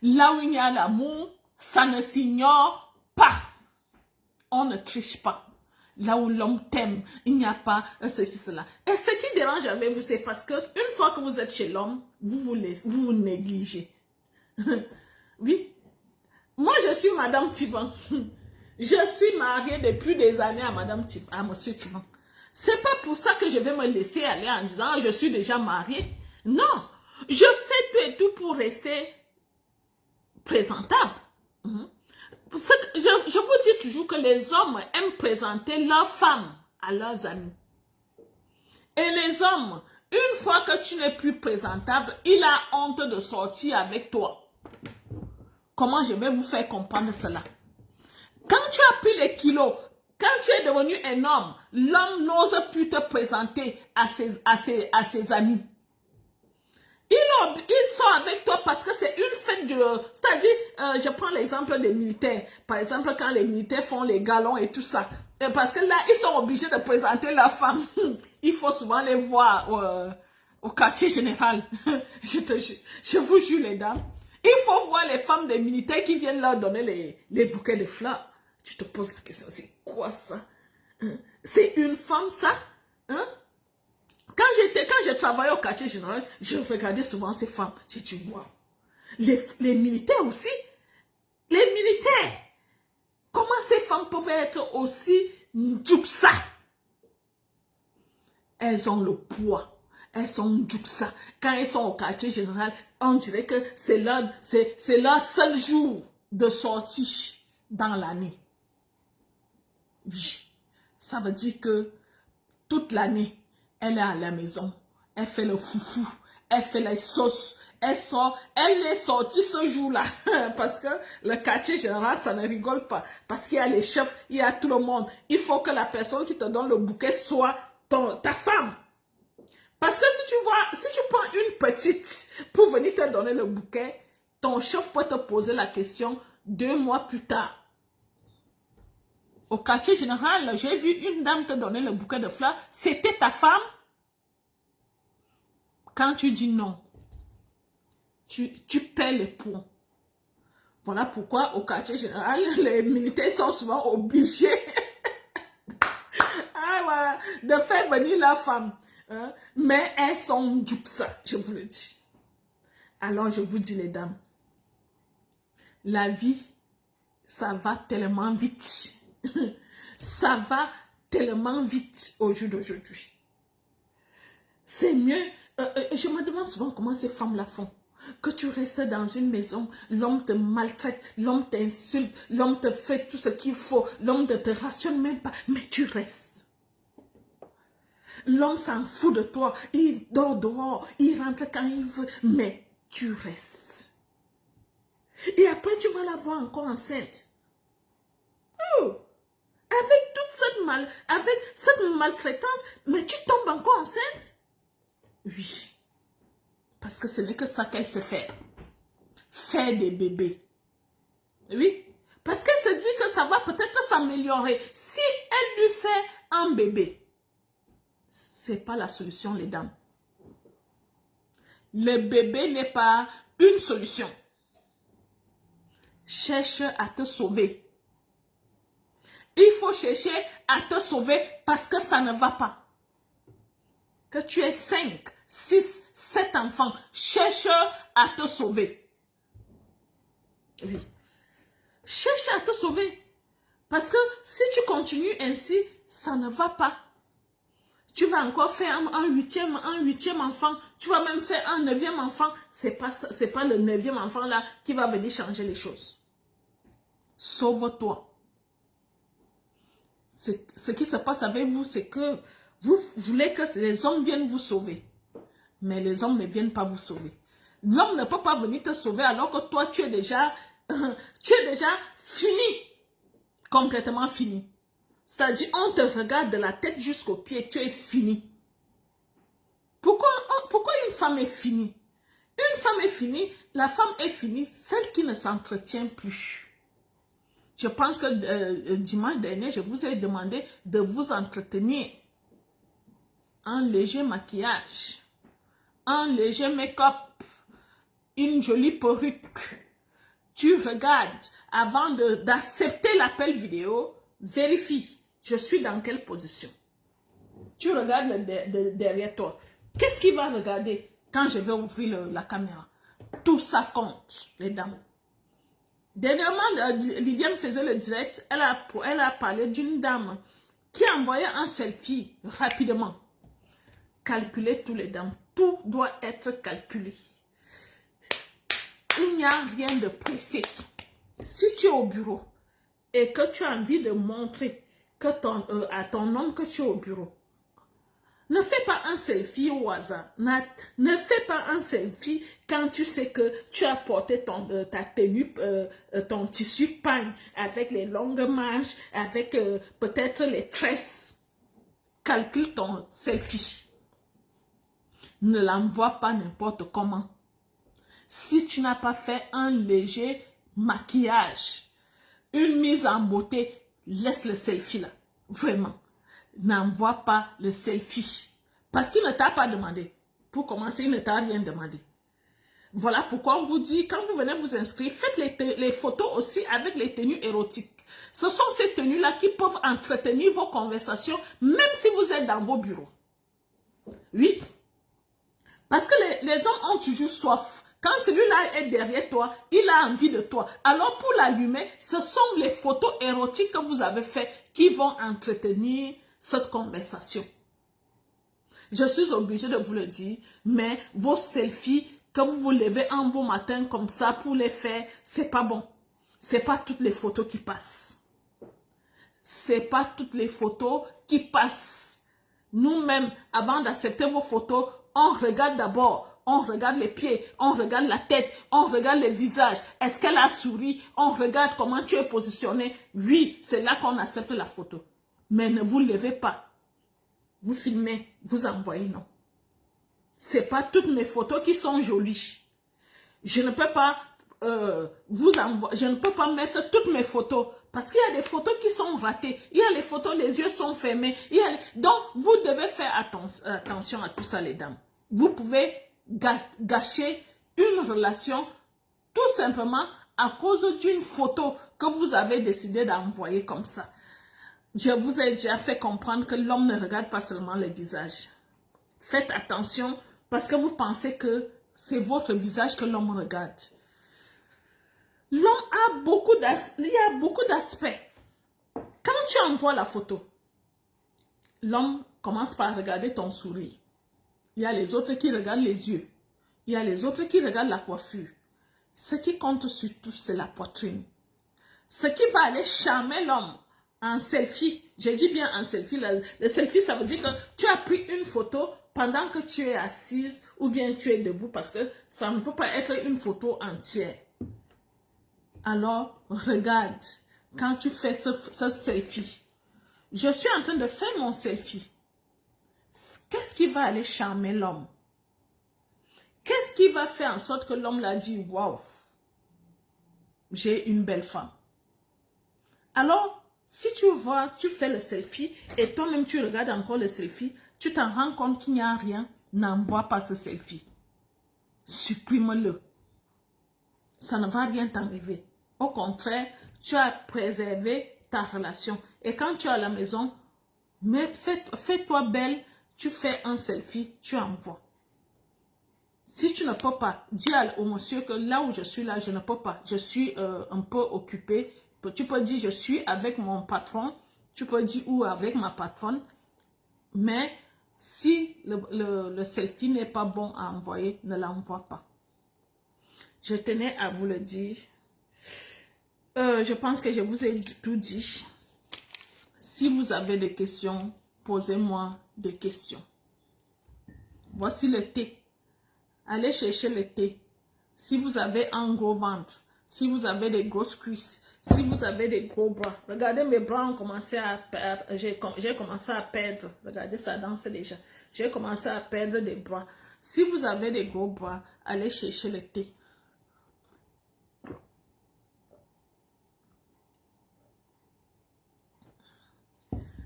Là où il y a l'amour, ça ne s'ignore pas. On ne triche pas. Là où l'homme t'aime, il n'y a pas ceci, cela. Et ce qui dérange avec vous, c'est parce que une fois que vous êtes chez l'homme, vous négligez. Oui. Moi, je suis Madame Thiban. Je suis mariée depuis des années à Monsieur Thiban. C'est pas pour ça que je vais me laisser aller en disant je suis déjà mariée. Non. Je fais tout et tout pour rester présentable. Je vous dis toujours que les hommes aiment présenter leurs femmes à leurs amis. Et les hommes, une fois que tu n'es plus présentable, il a honte de sortir avec toi. Comment je vais vous faire comprendre cela? Quand tu as pris les kilos, quand tu es devenu un homme, l'homme n'ose plus te présenter à ses amis. Il sort avec toi parce que c'est une fête c'est-à-dire, je prends l'exemple des militaires. Par exemple, quand les militaires font les galons et tout ça. Parce que là, ils sont obligés de présenter leur femme. Il faut souvent les voir au quartier général. Je vous jure, les dames. Il faut voir les femmes des militaires qui viennent leur donner les bouquets de fleurs. Tu te poses la question, c'est quoi ça? C'est une femme, ça? Hein? Quand je travaillais au quartier général, je regardais souvent ces femmes. J'ai dit, waouh. Les militaires aussi. Les militaires. Comment ces femmes peuvent être aussi ndjouksa? Elles ont le poids. Elles sont ndjouksa. Quand elles sont au quartier général, on dirait que c'est leur seul jour de sortie dans l'année. Oui. Ça veut dire que toute l'année, elle est à la maison, elle fait le foufou, elle fait les sauces, elle sort, elle est sortie ce jour-là. Parce que le quartier général, ça ne rigole pas. Parce qu'il y a les chefs, il y a tout le monde. Il faut que la personne qui te donne le bouquet soit ta femme. Parce que si tu prends une petite pour venir te donner le bouquet, ton chef peut te poser la question 2 mois plus tard. Au quartier général, j'ai vu une dame te donner le bouquet de fleurs. C'était ta femme? Quand tu dis non, tu perds les points. Voilà pourquoi au quartier général, les militaires sont souvent obligés voilà, de faire venir leur femme. Hein? Mais elles sont ndjouksa, je vous le dis. Alors je vous dis les dames, la vie, ça va tellement vite. Ça va tellement vite au jour d'aujourd'hui. C'est mieux. Je me demande souvent comment ces femmes-là font. Que tu restes dans une maison, l'homme te maltraite, l'homme t'insulte, l'homme te fait tout ce qu'il faut, l'homme ne te rationne même pas, mais tu restes. L'homme s'en fout de toi, il dort dehors, il rentre quand il veut, mais tu restes. Et après, tu vas la voir encore enceinte. Oh! Avec cette maltraitance, mais tu tombes encore enceinte? Oui. Parce que ce n'est que ça qu'elle sait faire. Faire des bébés. Oui. Parce qu'elle se dit que ça va peut-être s'améliorer. Si elle lui fait un bébé, ce n'est pas la solution, les dames. Le bébé n'est pas une solution. Cherche à te sauver. Il faut chercher à te sauver parce que ça ne va pas. Que tu aies 5, 6, 7 enfants, cherche à te sauver. Oui. Cherche à te sauver. Parce que si tu continues ainsi, ça ne va pas. Tu vas encore faire un huitième enfant. Tu vas même faire un 9e enfant. C'est pas le 9e enfant là qui va venir changer les choses. Sauve-toi. Ce qui se passe avec vous, c'est que vous voulez que les hommes viennent vous sauver. Mais les hommes ne viennent pas vous sauver. L'homme ne peut pas venir te sauver alors que toi, tu es déjà fini. Complètement fini. C'est-à-dire, on te regarde de la tête jusqu'aux pieds, tu es fini. Pourquoi une femme est finie? Une femme est finie, la femme est finie, celle qui ne s'entretient plus. Je pense que dimanche dernier, je vous ai demandé de vous entretenir. Un léger maquillage, un léger make-up, une jolie perruque. Tu regardes, avant d'accepter l'appel vidéo, vérifie, je suis dans quelle position. Tu regardes derrière toi. Qu'est-ce qu'il va regarder quand je vais ouvrir la caméra? Tout ça compte, les dames. Dernièrement, Lydia me faisait le direct. Elle a parlé d'une dame qui a envoyé un selfie rapidement. Calculez tous les dames. Tout doit être calculé. Il n'y a rien de pressé. Si tu es au bureau et que tu as envie de montrer que à ton homme que tu es au bureau, ne fais pas un selfie au hasard. Ne fais pas un selfie quand tu sais que tu as porté ta tenue, ton tissu pagne avec les longues manches, avec peut-être les tresses. Calcule ton selfie. Ne l'envoie pas n'importe comment. Si tu n'as pas fait un léger maquillage, une mise en beauté, laisse le selfie là. Vraiment. N'envoie pas le selfie. Parce qu'il ne t'a pas demandé. Pour commencer, il ne t'a rien demandé. Voilà pourquoi on vous dit, quand vous venez vous inscrire, faites les photos aussi avec les tenues érotiques. Ce sont ces tenues-là qui peuvent entretenir vos conversations, même si vous êtes dans vos bureaux. Oui. Parce que les hommes ont toujours soif. Quand celui-là est derrière toi, il a envie de toi. Alors pour l'allumer, ce sont les photos érotiques que vous avez faites qui vont entretenir cette conversation. Je suis obligée de vous le dire, mais vos selfies, que vous vous levez un beau matin comme ça pour les faire, c'est pas bon. C'est pas toutes les photos qui passent. C'est pas toutes les photos qui passent. Nous-mêmes, avant d'accepter vos photos, on regarde d'abord. On regarde les pieds, on regarde la tête, on regarde le visage. Est-ce qu'elle a souri? On regarde comment tu es positionné. Oui, c'est là qu'on accepte la photo. Mais ne vous levez pas. Vous filmez, vous envoyez, non. Ce n'est pas toutes mes photos qui sont jolies. Je ne peux pas je ne peux pas mettre toutes mes photos. Parce qu'il y a des photos qui sont ratées. Il y a les photos, les yeux sont fermés. Donc, vous devez faire attention à tout ça, les dames. Vous pouvez gâcher une relation tout simplement à cause d'une photo que vous avez décidé d'envoyer comme ça. Je vous ai déjà fait comprendre que l'homme ne regarde pas seulement le visage. Faites attention parce que vous pensez que c'est votre visage que l'homme regarde. L'homme a beaucoup d'aspects. Quand tu envoies la photo, l'homme commence par regarder ton sourire. Il y a les autres qui regardent les yeux. Il y a les autres qui regardent la coiffure. Ce qui compte surtout, c'est la poitrine. Ce qui va aller charmer l'homme en selfie. Je dis bien en selfie. Le selfie, ça veut dire que tu as pris une photo pendant que tu es assise ou bien tu es debout parce que ça ne peut pas être une photo entière. Alors, regarde, quand tu fais ce selfie, je suis en train de faire mon selfie. Qu'est-ce qui va aller charmer l'homme? Qu'est-ce qui va faire en sorte que l'homme l'a dit, waouh, j'ai une belle femme. Alors, si tu vois, tu fais le selfie et toi-même tu regardes encore le selfie, tu t'en rends compte qu'il n'y a rien, n'envoie pas ce selfie. Supprime-le. Ça ne va rien t'arriver. Au contraire, tu as préservé ta relation. Et quand tu es à la maison, fais-toi belle, tu fais un selfie, tu envoies. Si tu ne peux pas, dis au monsieur que là où je suis là, je ne peux pas. Je suis un peu occupée. Tu peux dire, je suis avec mon patron. Tu peux dire, ou avec ma patronne. Mais Si le selfie n'est pas bon à envoyer, ne l'envoie pas. Je tenais à vous le dire. Je pense que je vous ai tout dit. Si vous avez des questions, posez-moi des questions. Voici le thé. Allez chercher le thé. Si vous avez un gros ventre, si vous avez des grosses cuisses, si vous avez des gros bras. Regardez, mes bras ont commencé à perdre. J'ai commencé à perdre. Regardez, ça danse déjà. J'ai commencé à perdre des bras. Si vous avez des gros bras, allez chercher le thé.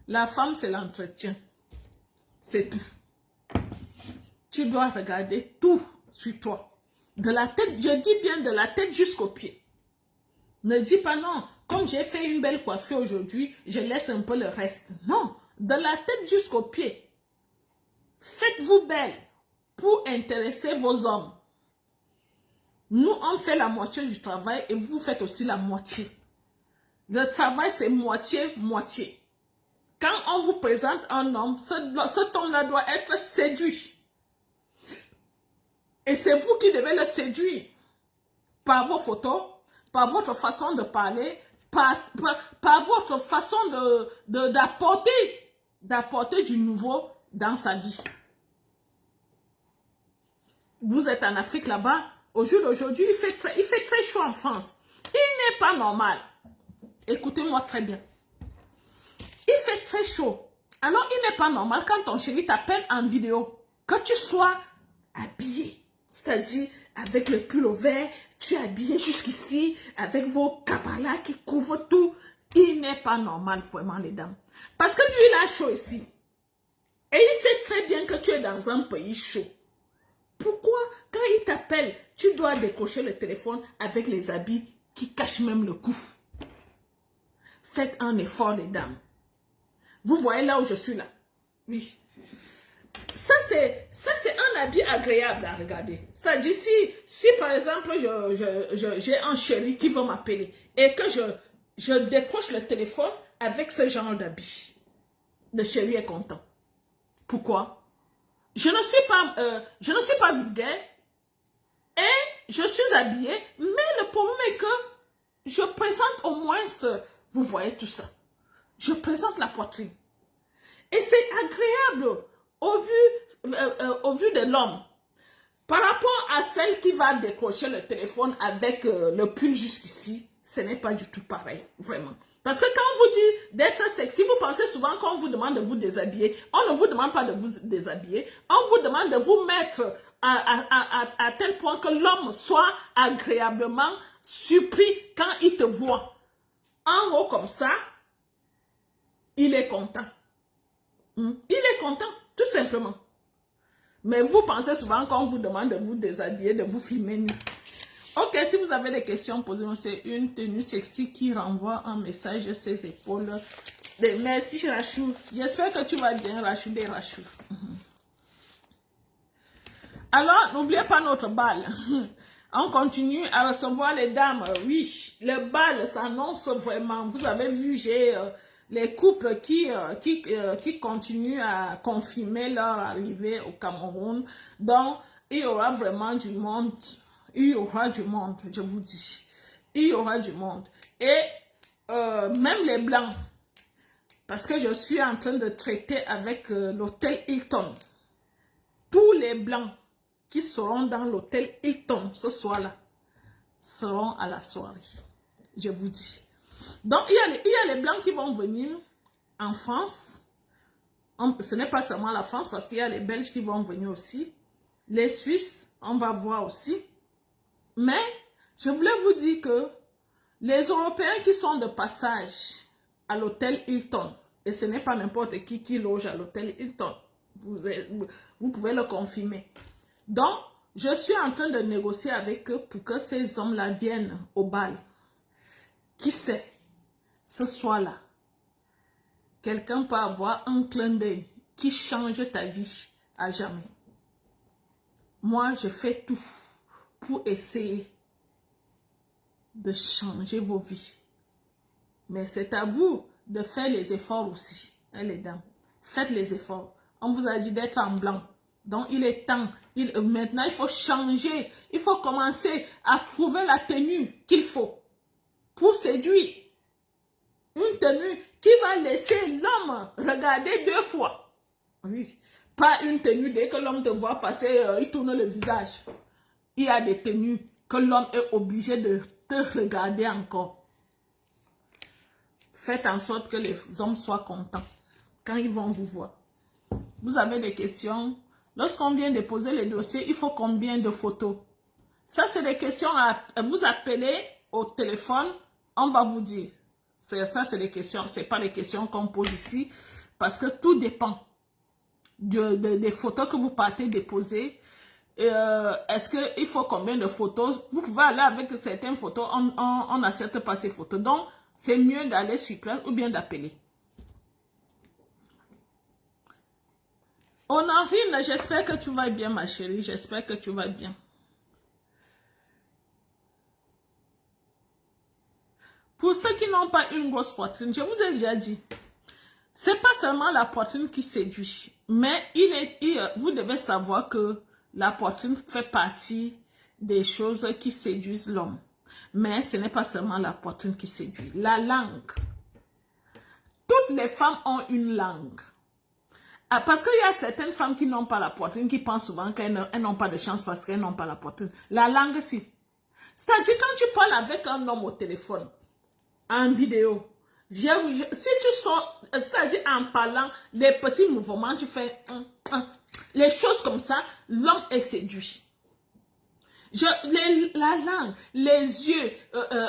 La femme, c'est l'entretien. C'est tout. Tu dois regarder tout sur toi. De la tête, je dis bien de la tête jusqu'aux pieds. Ne dis pas non, comme j'ai fait une belle coiffure aujourd'hui, je laisse un peu le reste. Non, de la tête jusqu'aux pieds. Faites-vous belle pour intéresser vos hommes. Nous, on fait la moitié du travail et vous faites aussi la moitié. Le travail, c'est moitié-moitié. Quand on vous présente un homme, cet homme-là doit être séduit. Et c'est vous qui devez le séduire. Par vos photos, par votre façon de parler, par votre façon d'apporter du nouveau dans sa vie. Vous êtes en Afrique là-bas, au jour d'aujourd'hui, il fait très chaud en France. Il n'est pas normal. Écoutez-moi très bien. Il fait très chaud. Alors, il n'est pas normal quand ton chéri t'appelle en vidéo, que tu sois habillé. C'est-à-dire, avec le pull au vert, tu es habillé jusqu'ici, avec vos kabalas qui couvrent tout. Il n'est pas normal, vraiment, les dames. Parce que lui, il a chaud ici. Et il sait très bien que tu es dans un pays chaud. Pourquoi, quand il t'appelle, tu dois décrocher le téléphone avec les habits qui cachent même le cou? Faites un effort, les dames. Vous voyez là où je suis là? Oui. Ça, c'est un habit agréable à regarder. C'est-à-dire, si par exemple, j'ai un chéri qui veut m'appeler et que je décroche le téléphone avec ce genre d'habit, le chéri est content. Pourquoi? Je ne suis pas vulgaire et je suis habillée, mais le problème est que je présente au moins vous voyez tout ça. Je présente la poitrine. Et c'est agréable au vu de l'homme. Par rapport à celle qui va décrocher le téléphone avec le pull jusqu'ici, ce n'est pas du tout pareil, vraiment. Parce que quand on vous dit d'être sexy, vous pensez souvent qu'on vous demande de vous déshabiller. On ne vous demande pas de vous déshabiller. On vous demande de vous mettre à tel point que l'homme soit agréablement surpris quand il te voit. En haut comme ça, il est content. Il est content, tout simplement. Mais vous pensez souvent qu'on vous demande de vous déshabiller, de vous filmer nu. Ok, si vous avez des questions, posez-moi. C'est une tenue sexy qui renvoie un message à ses épaules. Merci Rachou. J'espère que tu vas bien, Rachou des Rachou. Alors, n'oubliez pas notre bal. On continue à recevoir les dames. Oui, le bal s'annonce vraiment. Vous avez vu, j'ai les couples qui continuent à confirmer leur arrivée au Cameroun. Donc, il y aura vraiment du monde. Il y aura du monde, je vous dis. Il y aura du monde. Et même les Blancs. Parce que je suis en train de traiter avec l'hôtel Hilton. Tous les Blancs qui seront dans l'hôtel Hilton ce soir-là seront à la soirée. Je vous dis. Donc, il y a les Blancs qui vont venir en France. Ce n'est pas seulement la France parce qu'il y a les Belges qui vont venir aussi. Les Suisses, on va voir aussi. Mais, je voulais vous dire que les Européens qui sont de passage à l'hôtel Hilton, et ce n'est pas n'importe qui loge à l'hôtel Hilton, vous pouvez le confirmer. Donc, je suis en train de négocier avec eux pour que ces hommes-là viennent au bal. Qui sait, ce soir-là, quelqu'un peut avoir un clin d'œil qui change ta vie à jamais. Moi, je fais tout pour essayer de changer vos vies. Mais c'est à vous de faire les efforts aussi, hein, les dames. Faites les efforts. On vous a dit d'être en blanc. Donc, il est temps. Maintenant, il faut changer. Il faut commencer à trouver la tenue qu'il faut pour séduire. Une tenue qui va laisser l'homme regarder 2 fois. Oui. Pas une tenue, dès que l'homme te voit passer, il tourne le visage. Il y a des tenues que l'homme est obligé de te regarder encore. Faites en sorte que les hommes soient contents quand ils vont vous voir. Vous avez des questions? Lorsqu'on vient déposer les dossiers, il faut combien de photos? Ça, c'est des questions à vous appeler au téléphone. On va vous dire. Ça, c'est des questions. Ce n'est pas les questions qu'on pose ici. Parce que tout dépend des photos que vous partez déposer. Est-ce qu'il faut combien de photos? Vous pouvez aller avec certaines photos. On n'accepte pas ces photos. Donc, c'est mieux d'aller sur place ou bien d'appeler. Honorine, j'espère que tu vas bien, ma chérie. J'espère que tu vas bien. Pour ceux qui n'ont pas une grosse poitrine, je vous ai déjà dit, c'est pas seulement la poitrine qui séduit, mais vous devez savoir que la poitrine fait partie des choses qui séduisent l'homme. Mais ce n'est pas seulement la poitrine qui séduit. La langue. Toutes les femmes ont une langue. Ah, parce qu'il y a certaines femmes qui n'ont pas la poitrine, qui pensent souvent qu'elles n'ont pas de chance parce qu'elles n'ont pas la poitrine. La langue, si. C'est-à-dire quand tu parles avec un homme au téléphone, en vidéo, si tu sors, c'est-à-dire en parlant, des petits mouvements, tu fais les choses comme ça, l'homme est séduit. La langue, les yeux,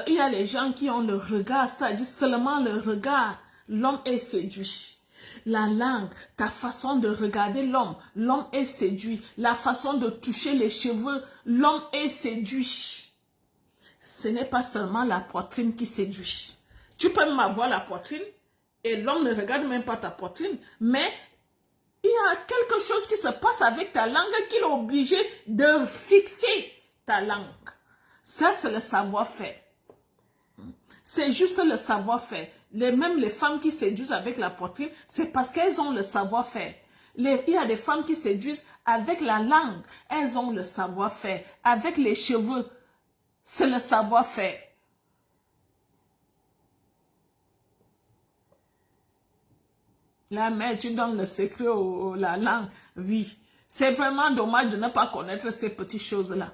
il y a les gens qui ont le regard, c'est-à-dire seulement le regard, l'homme est séduit. La langue, ta façon de regarder l'homme est séduit. La façon de toucher les cheveux, l'homme est séduit. Ce n'est pas seulement la poitrine qui séduit. Tu peux même avoir la poitrine et l'homme ne regarde même pas ta poitrine, mais il y a quelque chose qui se passe avec ta langue qu'il est obligé de fixer ta langue. Ça, c'est le savoir-faire. C'est juste le savoir-faire. Même les femmes qui séduisent avec la poitrine, c'est parce qu'elles ont le savoir-faire. Il y a des femmes qui séduisent avec la langue. Elles ont le savoir-faire. Avec les cheveux, c'est le savoir-faire. La mère, tu donnes le secret la langue. Oui. C'est vraiment dommage de ne pas connaître ces petites choses-là.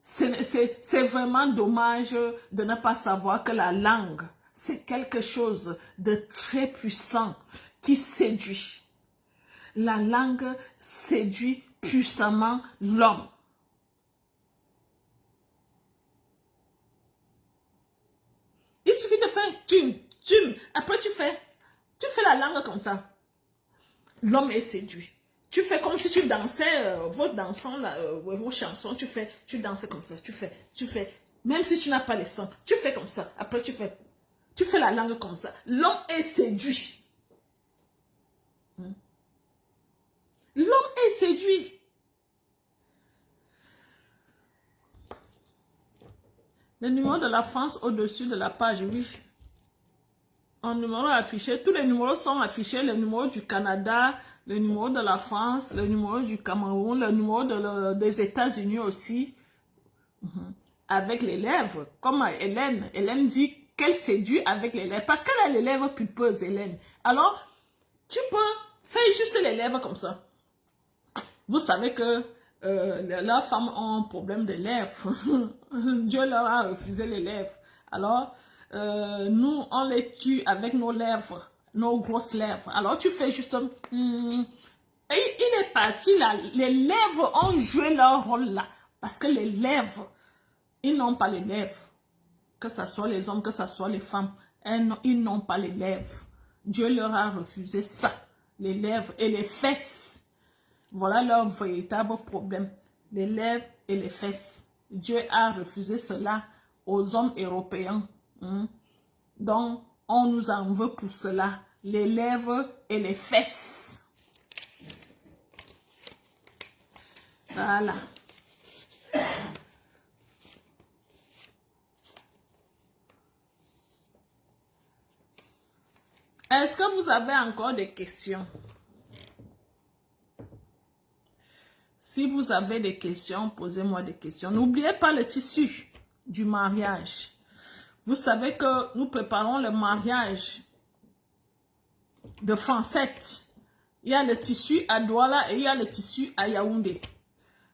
C'est vraiment dommage de ne pas savoir que la langue, c'est quelque chose de très puissant qui séduit. La langue séduit puissamment l'homme. Il suffit de faire tum. Après tu fais la langue comme ça. L'homme est séduit. Tu fais comme si tu dansais vos dansons, vos chansons, tu danses comme ça, tu fais, même si tu n'as pas le sang, tu fais comme ça. Après tu fais la langue comme ça. L'homme est séduit. L'homme est séduit. Le numéro de la France au-dessus de la page, oui. Un numéro affiché, tous les numéros sont affichés, le numéro du Canada, le numéro de la France, le numéro du Cameroun, le numéro des États-Unis aussi, avec les lèvres, comme Hélène. Hélène dit qu'elle séduit avec les lèvres, parce qu'elle a les lèvres pulpeuses, Hélène. Alors, tu peux faire juste les lèvres comme ça. Vous savez que leurs femmes ont un problème de lèvres. Dieu leur a refusé les lèvres. Alors, nous, on les tue avec nos lèvres, nos grosses lèvres. Alors, tu fais juste... et il est parti là. Les lèvres ont joué leur rôle là. Parce que les lèvres, ils n'ont pas les lèvres. Que ce soit les hommes, que ce soit les femmes. Ils n'ont pas les lèvres. Dieu leur a refusé ça. Les lèvres et les fesses. Voilà leur véritable problème. Les lèvres et les fesses. Dieu a refusé cela aux hommes européens. Donc, on nous en veut pour cela. Les lèvres et les fesses. Voilà. Est-ce que vous avez encore des questions? Si vous avez des questions, posez-moi des questions. N'oubliez pas le tissu du mariage. Vous savez que nous préparons le mariage de Francette. Il y a le tissu à Douala et il y a le tissu à Yaoundé.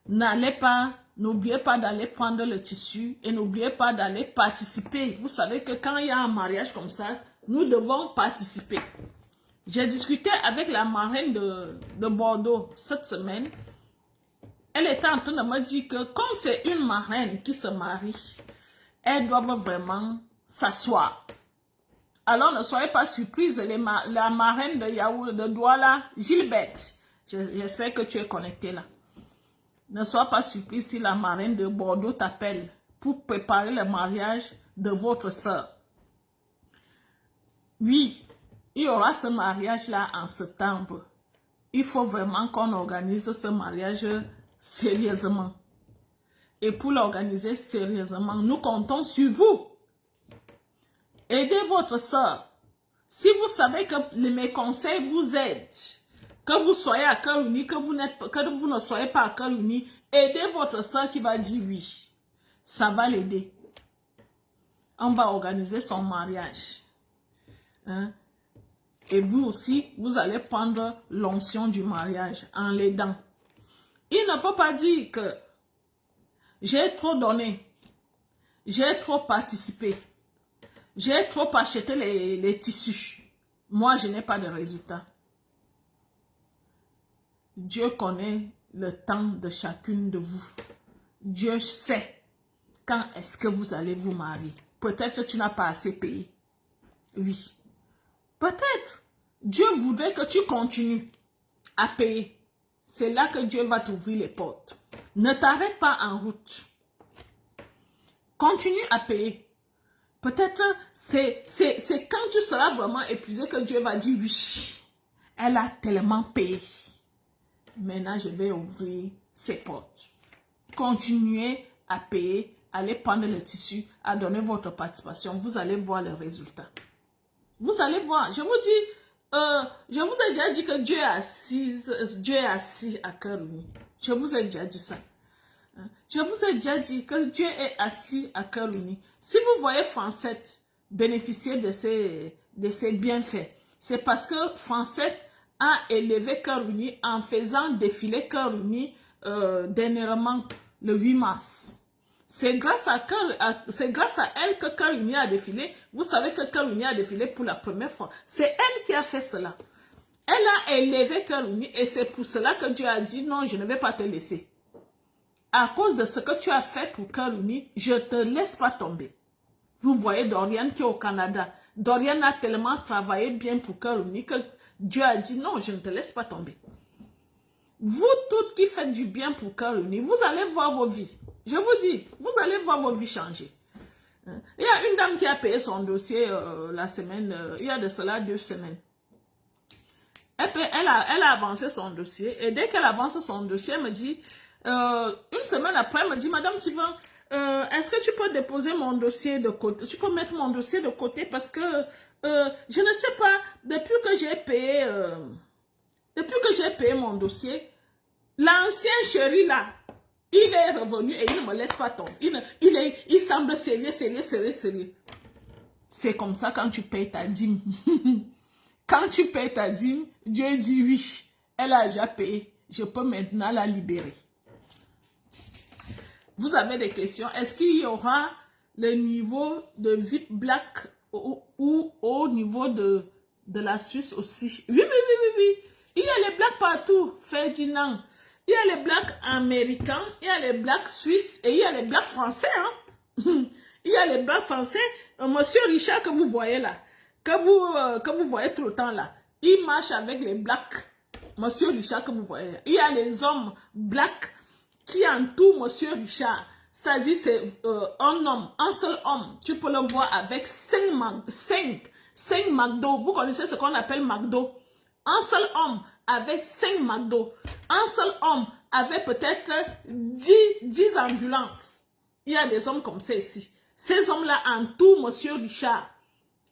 N'oubliez pas d'aller prendre le tissu et n'oubliez pas d'aller participer. Vous savez que quand il y a un mariage comme ça, nous devons participer. J'ai discuté avec la marraine de Bordeaux cette semaine. Elle était en train de me dire que comme c'est une marraine qui se marie, elles doivent vraiment s'asseoir. Alors ne soyez pas surprise, la marraine de Yaoundé, de Douala, Gilberte, j'espère que tu es connectée là. Ne sois pas surprise si la marraine de Bordeaux t'appelle pour préparer le mariage de votre soeur. Oui, il y aura ce mariage-là en septembre. Il faut vraiment qu'on organise ce mariage sérieusement. Et pour l'organiser sérieusement, nous comptons sur vous. Aidez votre soeur. Si vous savez que mes conseils vous aident, que vous soyez à cœur uni, que vous ne soyez pas à cœur uni, aidez votre soeur qui va dire oui. Ça va l'aider. On va organiser son mariage. Hein? Et vous aussi, vous allez prendre l'onction du mariage en l'aidant. Il ne faut pas dire que j'ai trop donné, j'ai trop participé, j'ai trop acheté les tissus. Moi, je n'ai pas de résultat. Dieu connaît le temps de chacune de vous. Dieu sait quand est-ce que vous allez vous marier. Peut-être que tu n'as pas assez payé. Oui. Peut-être. Dieu voudrait que tu continues à payer. C'est là que Dieu va t'ouvrir les portes. Ne t'arrête pas en route. Continue à payer. Peut-être c'est quand tu seras vraiment épuisé que Dieu va dire oui. Elle a tellement payé. Maintenant, je vais ouvrir ces portes. Continuez à payer, allez prendre le tissu, à donner votre participation. Vous allez voir le résultat. Vous allez voir. Je vous dis, je vous ai déjà dit que Dieu est assis à cœur uni. Je vous ai déjà dit ça. Je vous ai déjà dit que Dieu est assis à cœur uni. Si vous voyez Francette bénéficier de ses bienfaits, c'est parce que Francette a élevé Cœur Uni en faisant défiler Cœur Uni dernièrement le 8 mars. C'est grâce à elle que Cœur Uni a défilé. Vous savez que Cœur Uni a défilé pour la première fois. C'est elle qui a fait cela. Elle a élevé Cœur Uni et c'est pour cela que Dieu a dit non, je ne vais pas te laisser. À cause de ce que tu as fait pour Cœur Uni, je ne te laisse pas tomber. Vous voyez Dorian qui est au Canada. Dorian a tellement travaillé bien pour Cœur Uni que Dieu a dit non, je ne te laisse pas tomber. Vous toutes qui faites du bien pour Cœur Uni, vous allez voir vos vies. Je vous dis, vous allez voir vos vies changer. Il y a une dame qui a payé son dossier la semaine, il y a de cela 2 semaines. Elle a avancé son dossier et dès qu'elle avance son dossier, elle me dit, une semaine après, elle me dit, Madame Tivan, est-ce que tu peux déposer mon dossier de côté? Tu peux mettre mon dossier de côté parce que je ne sais pas, depuis que j'ai payé mon dossier, l'ancien chéri là, il est revenu et il ne me laisse pas tomber. Il semble sérieux. C'est comme ça quand tu payes ta dîme. Quand tu payes ta dîme, Dieu dit oui, elle a déjà payé. Je peux maintenant la libérer. Vous avez des questions? Est-ce qu'il y aura le niveau de VIP Black ou au niveau de la Suisse aussi? Oui. Il y a les Blacks partout, Ferdinand. Il y a les Blacks américains, il y a les Blacks suisses et il y a les Blacks français. Hein? Il y a les Blacks français. Monsieur Richard que vous voyez là, que vous voyez tout le temps là, il marche avec les Blacks. Monsieur Richard que vous voyez là. Il y a les hommes Blacks qui entourent Monsieur Richard. C'est-à-dire c'est un homme, un seul homme. Tu peux le voir avec 5 McDo. Vous connaissez ce qu'on appelle McDo? Un seul homme avec 5 McDo. Un seul homme avec peut-être 10 ambulances. Il y a des hommes comme ça ici. Ces hommes-là entourent Monsieur Richard.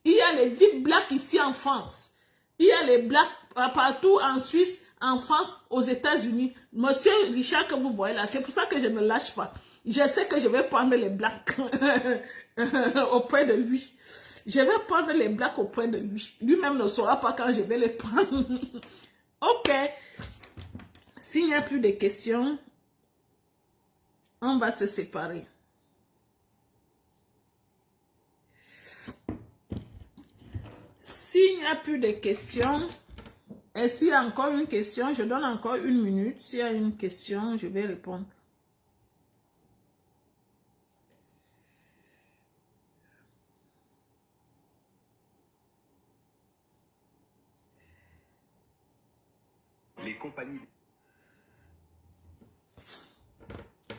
Il y a les VIP Blacks ici en France. Il y a les blacks partout en Suisse, en France, aux États-Unis. Monsieur Richard que vous voyez là, c'est pour ça que je ne lâche pas. Je sais que je vais prendre les blacks auprès de lui. Je vais prendre les blacks auprès de lui. Lui-même ne saura pas quand je vais les prendre. Ok. S'il n'y a plus de questions, on va se séparer. S'il n'y a plus de questions, et s'il y a encore une question, je donne encore 1 minute. S'il y a une question, je vais répondre. Les compagnies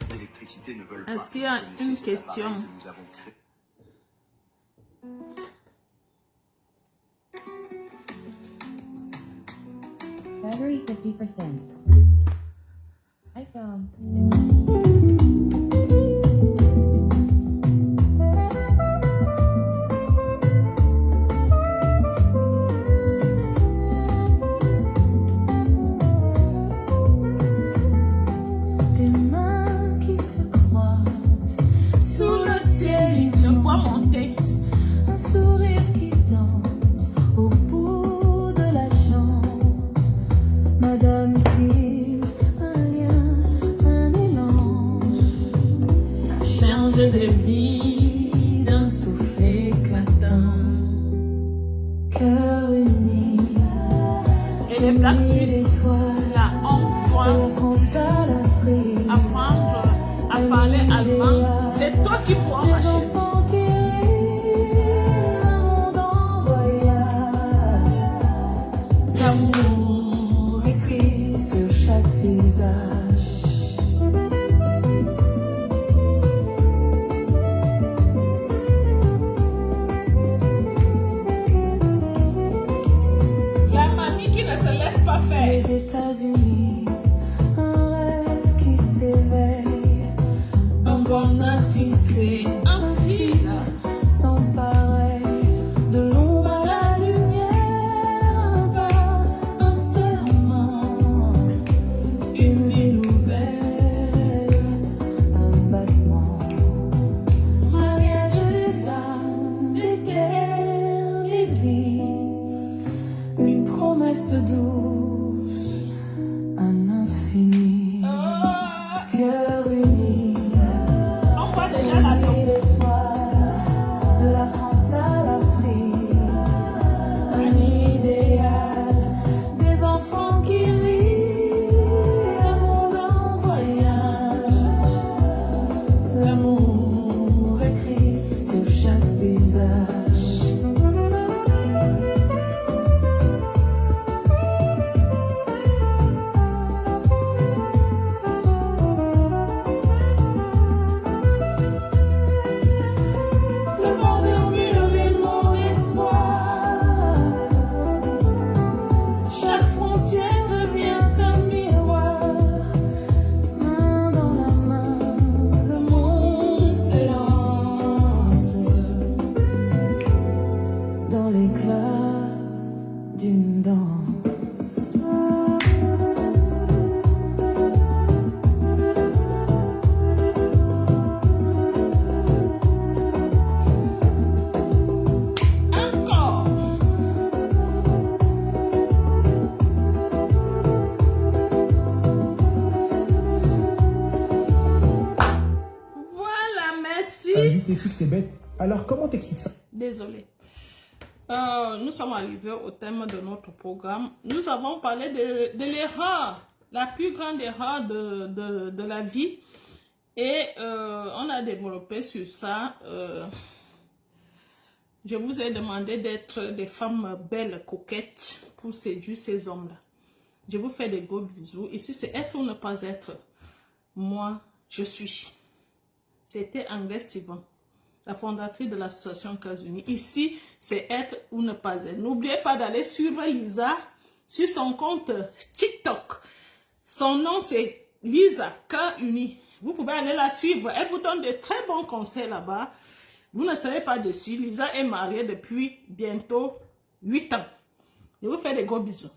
d'électricité ne veulent pas. Est-ce qu'il y a une question? Nous avons créé. Battery 50%. iPhone. Des mains qui se croisent sous le ciel Je vois monter. un sourire qui danse au bout de la chance. Madame dit un lien, un élan, change de vie d'un souffle éclatant. Cœur uni, Et les blacks suisses, là, on de doit la France à l'Afrique. apprendre à parler allemand. C'est toi qui faut Des marcher. enfants qui rient, un monde en voyage. L'amour écrit sur chaque visage. La mamie qui ne se laisse pas faire. Les États-Unis, un rêve qui s'éveille. Un bon à tisser, un fil sans pareil. De l'ombre à la lumière, un pas, un serment. Une vie nouvelle, un battement. Mariage des âmes, des terres, des vies. Une promesse douce, un infini. Oh, Cœur uni, on voit déjà la tombe. et l'étoile, de la France à l'Afrique. Un idéal, des enfants qui rient, un monde en voyage. L'amour écrit sur chaque visage. Le vent murmure les mots d'espoir. Chaque frontière devient un miroir. Main dans la main, le monde s'élance dans l'éclat d'une danse. Encore. Voilà, merci. Dyslexique, c'est bête. Alors, comment t'expliques ça? Désolé. Nous sommes arrivés au thème de notre programme. Nous avons parlé de l'erreur, la plus grande erreur de la vie. Et on a développé sur ça. Je vous ai demandé d'être des femmes belles, coquettes, pour séduire ces hommes-là. Je vous fais des gros bisous. Ici, c'est être ou ne pas être. Moi, je suis. C'était Anglaise Steven, la fondatrice de l'association Cas-Unis. Ici, c'est être ou ne pas être. N'oubliez pas d'aller suivre Lisa sur son compte TikTok. Son nom, c'est Lisa Cas-Unis. Vous pouvez aller la suivre. Elle vous donne de très bons conseils là-bas. Vous ne serez pas dessus. Lisa est mariée depuis bientôt 8 ans. Je vous fais des gros bisous.